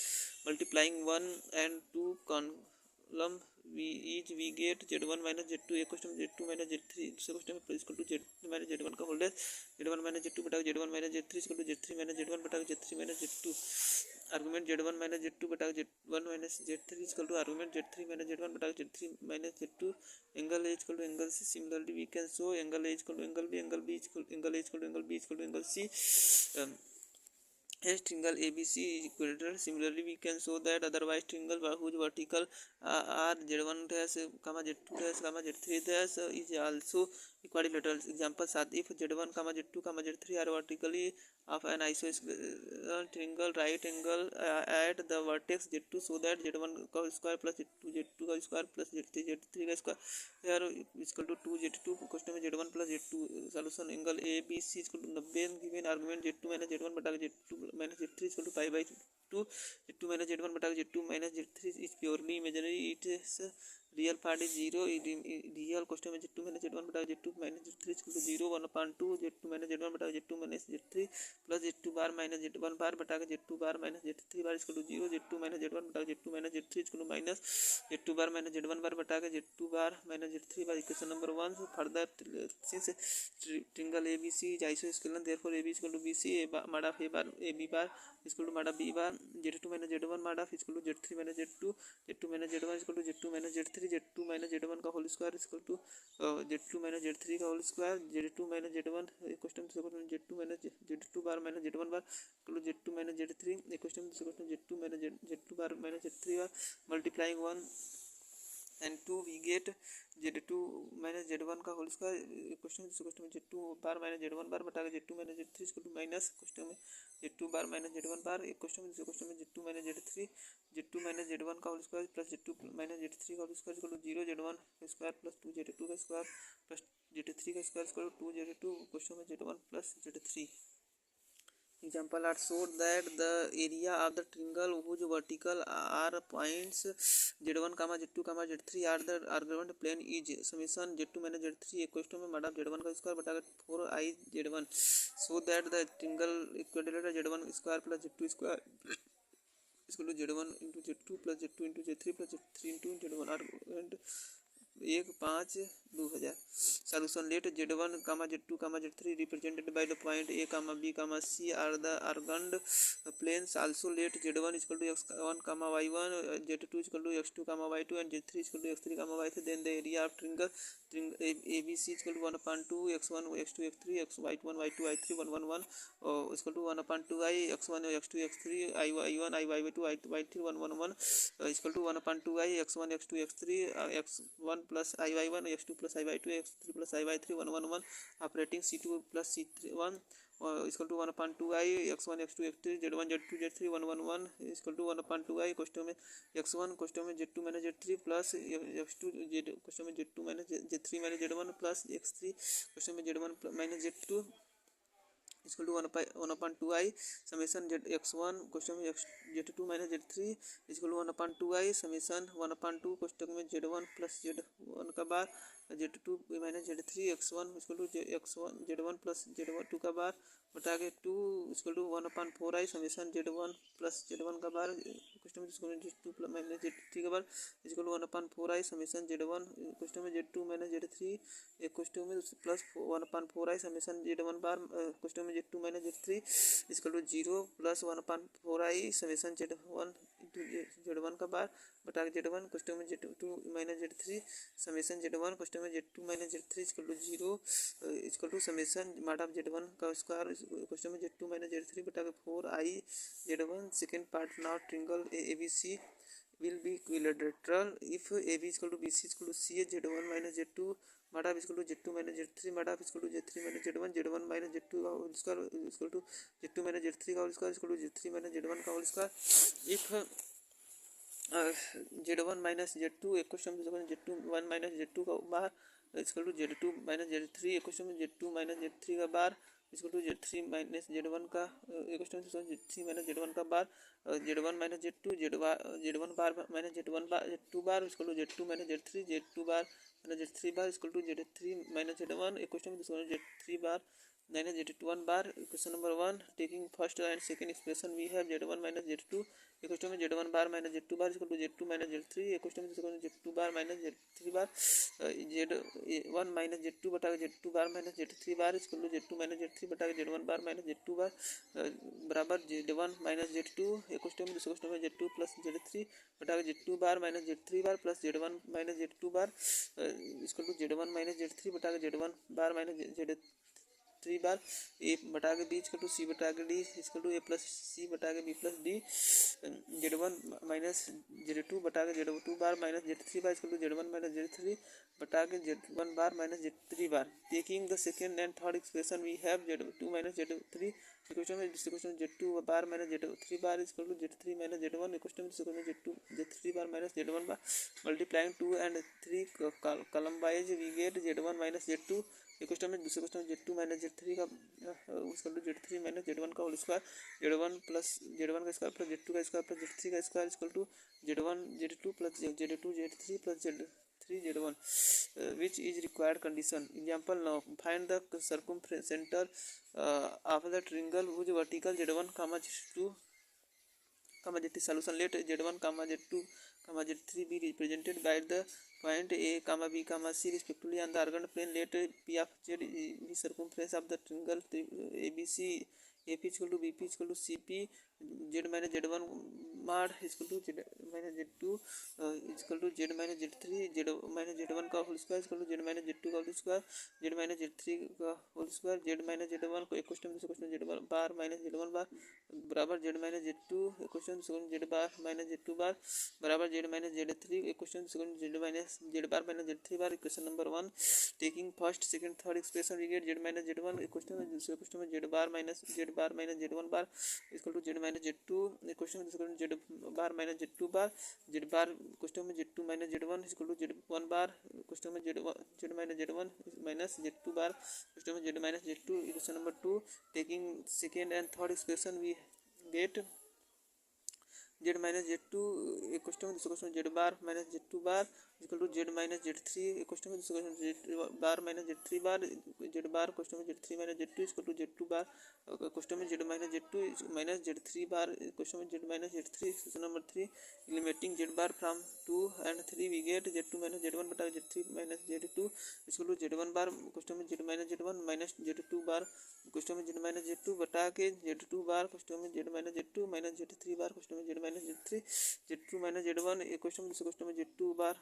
[SPEAKER 1] Multiplying 1 and 2 column we get z1 minus z2 equals to z2 minus z3 is equal to z minus z1 का whole dash z1 minus z2 बटा z1 minus z3 is equal to z3 minus z1 बटा z3 minus z2. Argument z1 minus z2 बटा z1 minus z3 is equal to argument z3 minus z1 बटा z3 minus z2. Angle a is equal to angle c. Similarly we can show angle a is equal to angle b, angle b is equal to angle a is equal to angle b is equal to angle c. Hence triangle ABC is equilateral. Similarly we can show that otherwise triangle whose vertical are z1 dash comma z2 dash comma z3 dash is also equilateral. Example 7, if z1 comma z2 comma z3 are vertically of an isosceles triangle right angle at the vertex z2 so that z1 का square plus z2 का square plus z3 का square here is equal to 2z2. Question में z1 plus z2 solution angle ABC is equal to 90 given argument z2 minus z1 बटा z2 minus z3 is equal to pi by 2. z2 minus z1 बटा z2 minus z3 is purely imaginary. Its real part is 0. Real question में z2 minus z1 बटा z2 minus z3 is equal to 0. 1/2 z2 minus z1 बटा z2 minus z3 plus z2 bar minus z1 bar बटा z2 bar minus z3 bar is equal to 0. z2 minus z1 बटा z2 minus z3 is equal to minus z2 bar minus z1 bar बटा z2 bar minus z3 bar. Equation number 1. Further, since triangle ABC is isosceles, therefore AB is equal to BC. Mod of A bar AB bar is equal to mod of B bar. z2 minus z1 mod of is equal to z3 minus z2. z2 minus z1 is equal to z2 minus z3. z2 minus z1 का whole square is equal to z2 minus z3 का whole square. z2 minus z1 क्वेश्चन z2 minus z2 bar minus z1 bar equal to z2 minus z3. Question z2 minus z2 bar minus z3 bar. Multiplying 1 and 2 we get z2 minus z1 का whole square. Question z2 बार minus z1 bar बटा z2 minus z3 इसको to minus question में z2 बार minus z1 बार. एक question में z2 minus z3 z2 minus z1 का whole square plus z2 minus z3 का whole square equal to 0. z1 का square plus 2 z2 का square plus z3 का square equal to 2 z2. Question में z1 plus z3. Example are showed that the area of the triangle whose vertical are points z1 comma z2 comma z3 are the argument plane is summation z2 minus z3 equals to mod of z1 का square बटा 4i z1 so that the triangle equilateral z1 square plus z2 square इसको z1 into z2 plus z2 into z3 plus z3 into z1 argument 1/5/2000. Solution. Let z1 comma z2 comma z3 represented by the point a comma b comma c are the argand planes. Also let z1 is equal to x1 comma y1, z2 is equal to x2 comma y2 and z3 is equal to x3 comma y3. Then the area of triangle ABC is equal to 1/2 x1 x2 x3 y1 y2 y3 1 1 1 is equal to 1/2 I x1 x2 x3 y1 y2 y3 1 1 1 is equal to 1/2 I x1 x2 x3 x1 plus iy1 x2 plus iy2 x3 plus iy3 1 1 1. Operating c2 plus c1 is equal to 1/2 I x1 x2 x3 z1 z2 z3 1 1 1 is equal to 1/2 I. Question में x1 question में z2 minus z3 plus x2 question में z2 minus z3 minus z1 plus x3 question में z1 minus z2 is equal to 1/2 I summation x1 question में z2 minus z3 is equal to 1/2 I summation 1/2 question में z1 plus z1 का बार z2 minus z3 x1 is equal to x1 z1 plus z2 का bar बटा के 2 is equal to 1/4 I summation z1 plus z1 का bar question में z2 plus minus z3 का बार is equal to 1/4 I summation z1 question में z2 minus z3 एक question में plus 1/4 I summation z1 bar question में z2 minus z3 is equal to 0 plus 1/4 I summation z1 into z1 का bar बटा के z1 question में z2 minus z3 summation z1 question में z2 minus z3 is equal to 0 is equal to summation mod of z1 का square question में z2 minus z3 बटा के 4i z1. Second part. Now triangle ABC will be equilateral if AB is equal to BC is equal to CA z1 minus z2 mod of is equal to z2 minus z3 mod of is equal to z3 minus z1 z1 minus z2 का whole square is equal to z2 minus z3 का whole square is equal to z3 minus z1 का whole square. If z1 minus z2 एक question में z2 1 minus z2 का बार is equal to z2 minus z3 एक question में z2 minus z3 का bar equal to Z3 minus Z1 का Z3 minus Z1 का bar Z1 minus Z2 Z1 bar minus Z2 bar equal to Z2 minus Z2 bar minus Z3 bar equal to Z3 minus Z1 question Z3 bar minus Z1 bar. Question number 1, taking first and second expression we have Z1 minus Z2 question में Z1 bar minus Z2 bar equal to Z2 minus Z3 question में Z2 bar minus Z3 बार Z1 minus Z2 बटा Z2 bar minus Z3 bar equal to Z2 minus Z3 बटा Z1 bar minus Z2 bar बराबर Z1 minus Z2 question में Z2 plus Z3 बटा Z2 bar minus Z3 bar plus Z1 minus Z2 bar equal to Z1 minus Z3 बटा Z1 bar minus Z3 बार ए बटा के B equal to c बटा के d equal to a plus c बटा के B plus D Z1 minus Z2 बटा के Z2 bar minus Z3 bar equal to Z1 minus Z3 बटा के Z1 bar minus Z3 bar. Taking the second and third expression we have Z2 minus Z3 equation में Z2 bar minus Z3 bar equal to Z3 minus Z1 equation में Z3 bar minus Z1 bar multiplying 2 and 3 column wise we get Z1 minus Z2 question में Z2 minus Z3 का उसका Z3 minus Z1 का whole square Z1 plus Z1 का square plus Z2 का square plus Z3 का square equal to Z1 Z2 plus Z2 Z3 plus Z3 Z1 which is required condition. Example now find the circumference center of the triangle whose vertical Z1 comma Z2 comma Z3 solution. Let Z1 comma Z2 comma Z3 be represented by the point A comma B comma C respectively on the organ plane. Let P of Z be circumference of the triangle ABC. AP equal to BP equal to CP. Z minus Z1 mod equal to Z minus Z2 equal to Z minus Z3 Z minus Z1 का whole square equal to Z minus Z2 का whole square Z minus Z3 का whole square Z minus Z1 को एक question Z bar minus Z1 bar बराबर Z minus Z2 question Z bar minus Z2 bar बराबर Z minus Z3 question Z minus Z bar minus Z3 bar. Question number 1 taking first second third expression we get Z minus Z1 question में दूसरे question में Z bar minus Z1 bar equal to Z minus Z2 question में Z bar minus Z2 bar Z bar question में Z2 minus Z1 equal to Z1 bar question में Z minus Z1 minus Z2 bar question में Z minus Z2. Question number 2 taking second and third expression we get Z minus Z2 question में Z bar minus Z2 bar equal to Z minus Z3 question में Z bar minus Z3 bar Z bar question में Z3 minus Z2 equal to Z2 bar question में Z minus Z2 minus Z3 bar question में Z minus Z3. Question number 3 eliminating Z bar from 2 and 3 we get Z2 minus Z1 बटा Z3 minus Z2 equal to Z1 bar question में Z minus Z1 minus Z2 bar question में Z minus Z2 बटा के Z2 bar question में Z minus Z2 minus Z3 bar question में Z minus Z3 Z2 minus Z1 question में Z2 bar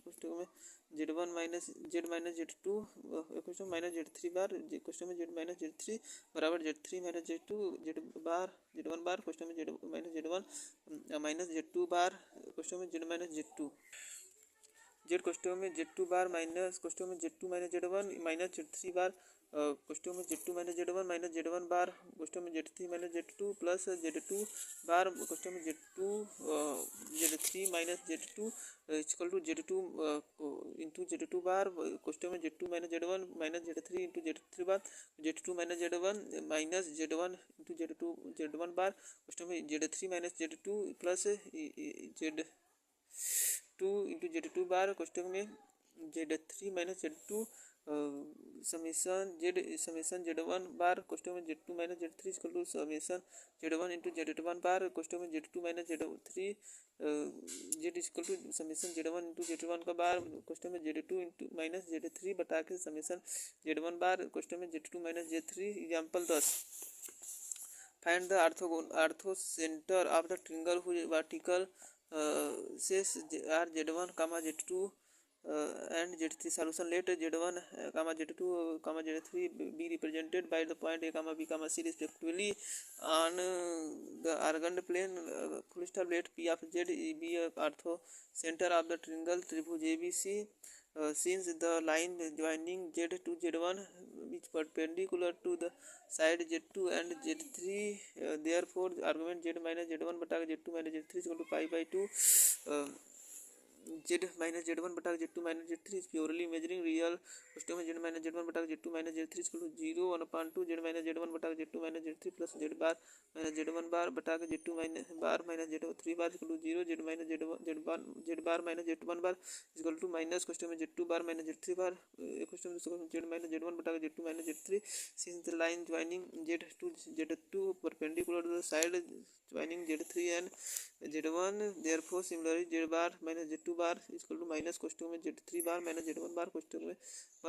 [SPEAKER 1] question में Z1 minus Z2 question minus Z3 bar question में Z minus Z3 बराबर Z3 minus Z2 Z1 bar question में Z minus Z1 minus Z2 bar question में Z minus Z2 Z question में Z2 bar minus question में Z2 minus Z1 minus Z3 bar question में Z2 minus Z1 minus Z1 bar question में Z3 minus Z2 plus Z2 bar question में Z2 Z3 minus Z2 equal to Z2 into Z2 bar question में Z2 minus Z1 minus Z3 into Z3 bar Z2 minus Z1 minus Z1 into Z1 bar question में Z3 minus Z2 plus Z2 into Z2 bar question में Z3 minus Z2 summation Z1 bar question में Z2 minus Z3 equal to summation Z1 into Z1 bar question में Z2 minus Z3 Z equal to summation Z1 into Z1 का bar question में Z2 into minus Z3 बटा के summation Z1 bar question में Z2 minus Z3. Example 10 find the orthocentre of the triangle whose vertical says are Z1 comma Z2 and Z3 solution. Let Z1 comma Z2 comma Z3 be represented by the point A comma B comma C respectively on the organ plane. Full stop. Let P of Z be a ortho center of the triangle tribhuj ABC. Since the line joining Z to Z1 is perpendicular to the side Z2 and Z3, therefore the argument Z minus Z1 बटा Z2 minus Z3 is equal to pi by 2. Z minus z one बटा z two minus z three is purely imaginary real system में z minus z one बटा z two minus z three equal to 0 1/2 z minus z one बटा z two minus z three plus z bar minus z one bar बटा z two minus bar minus z three bar equal to 0 z minus z bar minus z one bar equal to minus question में z two bar minus z three bar question में z minus z one बटा z two minus z three since the line joining z two perpendicular to the side joining Z3 and Z1 therefore similarly Z bar minus Z2 bar is equal to minus question में Z3 bar minus Z1 bar question में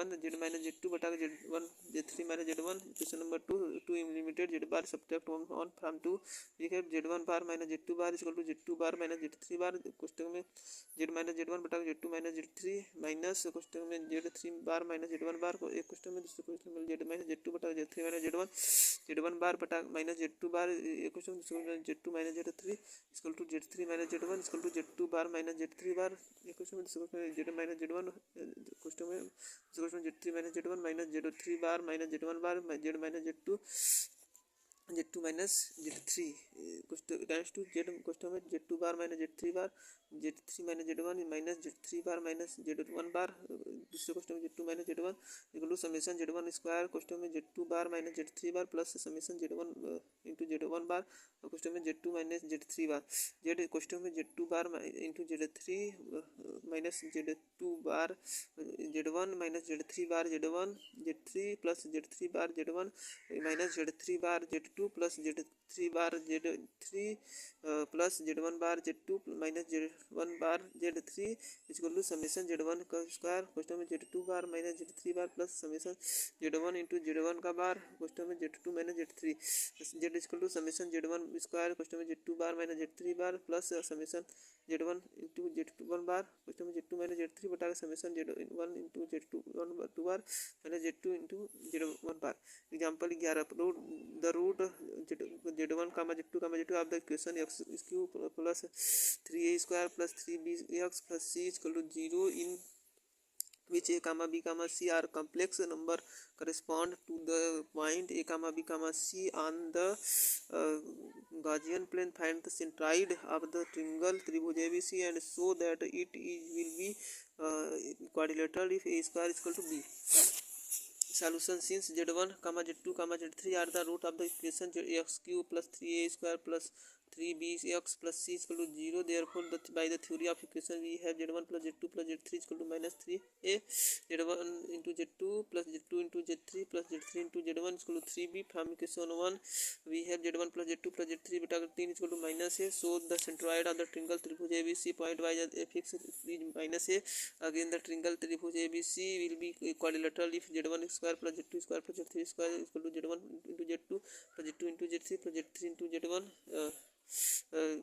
[SPEAKER 1] 1 Z minus Z2 बटा Z1 Z3 minus Z1 question number 2 limited Z bar subtract 1 from 2 we have Z1 bar minus Z2 bar is equal to Z2 bar minus Z3 bar question में Z minus Z1 बटा Z2 minus Z3 minus question में Z3 bar minus Z1 bar को एक question में दूसरे question में Z minus Z2 बटा Z3 minus Z1 bar बटा माइनस Z2 bar एक क्वेश्चन में Z2 minus Z3 equal to Z3 minus Z1 equal to Z2 bar minus Z3 bar एक क्वेश्चन में Z minus Z1 क्वेश्चन में Z3 minus Z1 minus Z3 bar minus Z1 bar Z minus Z2 minus Z3 times two Z question में Z2 bar minus Z3 bar Z3 minus Z1 minus Z3 bar minus Z1 bar दूसरे question में Z2 minus Z1 equal to summation Z1 square question में Z2 bar minus Z3 bar plus summation Z1 into Z1 bar question में Z2 minus Z3 bar Z question में Z2 bar into Z3 minus Z2 bar Z1 minus Z3 bar Z1 Z3 plus Z3 bar Z1 minus Z3 bar Z2 plus Z3 bar Z3 plus Z1 bar Z2 minus Z1 bar Z3 equal to summation Z1 का square question में Z2 bar minus Z3 bar plus summation Z1 into Z1 का bar question में Z2 minus Z3 Z equal to summation Z1 square question में Z2 bar minus Z3 bar plus summation Z1 into Z1 bar question में Z2 minus Z3 बटा summation Z1 into Z2 bar minus Z2 into Z1 bar example 11 the root Z1 Z2 of the equation x cube plus 3a square plus 3bx plus c equal to 0 in which a comma b comma c are complex number correspond to the point a comma b comma c on the Gaussian plane. Find the centroid of the triangle tribhuj ABC and show that it will be quadrilateral if a square is equal to b. Solution since Z1 Z2 Z3 are the root of the equation x cube plus 3a square plus 3bx plus c equal to 0, therefore by the theory of equation we have Z1 plus Z2 plus Z3 equal to minus 3a Z1 into Z2 plus Z2 into Z3 plus Z3 into Z1 equal to 3b. From equation 1 we have Z1 plus Z2 plus Z3 beta 13 equal to minus a. So the centroid of the triangle tribhuj ABC point y as fx is minus a. Again the triangle tribhuj ABC will be quadrilateral if Z1 square plus Z2 square plus Z3 square is equal to Z1 into Z2 plus Z2 into Z3 plus Z3 into Z1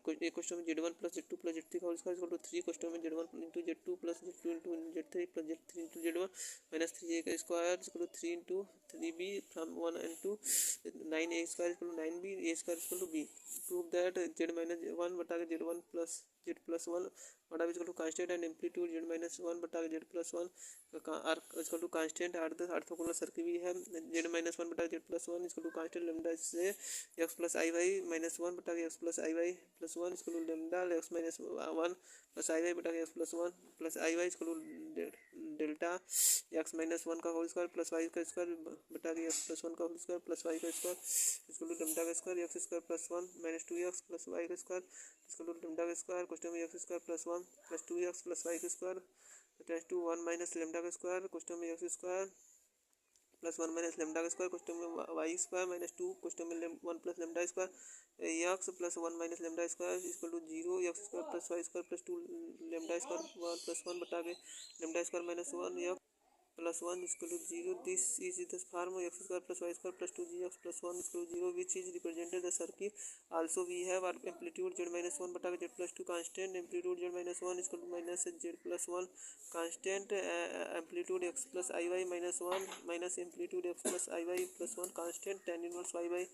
[SPEAKER 1] question में Z1 plus Z2 plus Z3 का whole square equal to 3 question में Z1 into Z2 plus Z2 into Z3 plus Z3 into Z1 minus 3a का square equal to 3 into 3b from 1 and 2 9a square equal to 9b a square equal to b. Prove that Z minus 1 बटा Z1 plus Z plus 1 बटा equal to constant and amplitude Z minus 1 बटा Z plus 1 equal to constant are the orthogonal circle भी है. Z minus 1 बटा Z plus 1 equal to constant lambda से x plus i y minus 1 बटा x plus i y plus 1 equal to lambda x minus 1 plus i y बटा x plus 1 plus i y equal to delta x minus 1 का whole square plus y का square बटा x plus 1 का whole square plus y का square equal to lambda का square x square plus 1 minus 2x plus y का square equal to lambda का square question में x square plus 1 plus 2x plus y का square test to 1 minus lambda का square question में x square plus 1 minus lambda का square question में y square minus 2 question में 1 plus lambda square x plus 1 minus lambda square equal to 0 x square plus Y square plus 2 lambda square 1 plus 1 बटा के lambda square minus 1 x plus 1 equal to 0. This is the form x square plus Y square plus 2gx plus 1 equal to 0 which is represented the circle. Also we have amplitude Z minus 1 बटा Z plus 2 constant amplitude Z minus 1 equal to minus Z plus 1 constant amplitude x plus i y minus 1 minus amplitude x plus i y plus 1 constant tan inverse y by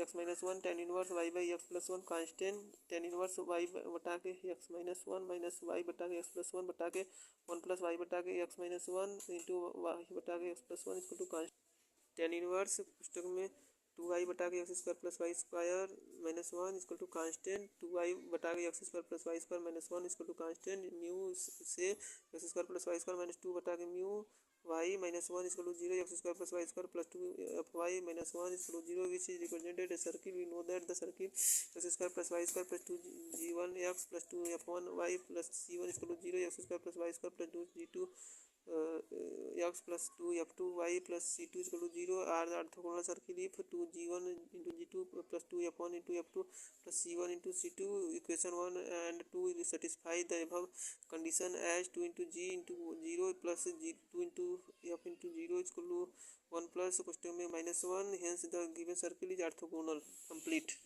[SPEAKER 1] x minus 1 tan inverse y by x plus 1 constant tan inverse y बटा के x minus 1 minus y बटा के x plus 1 बटा के 1 plus y बटा के x minus 1 into y बटा के x plus 1 equal to constant tan inverse पुस्तक में
[SPEAKER 2] 2i बटा के x square plus Y square minus one equal to constant, 2i बटा के x square plus Y square minus one equal to constant, mu से x square plus Y square minus two बटा के mu y minus one equal to zero, x square plus Y square plus two f y minus one equal to zero, which is represented a circle. We know that the circle x square plus Y square plus two g one x plus two f one y plus c one equal to zero, x square plus Y square plus two g two x plus two f two y plus c two equal to zero are the orthogonal circle if two g one into g two plus two f one into F two plus c one into c two. Equation one and two satisfy the above condition as 2 into g into 0 plus g 2 into f into 0 is equal to 1 plus question में -1. Hence the given circle is orthogonal. Complete.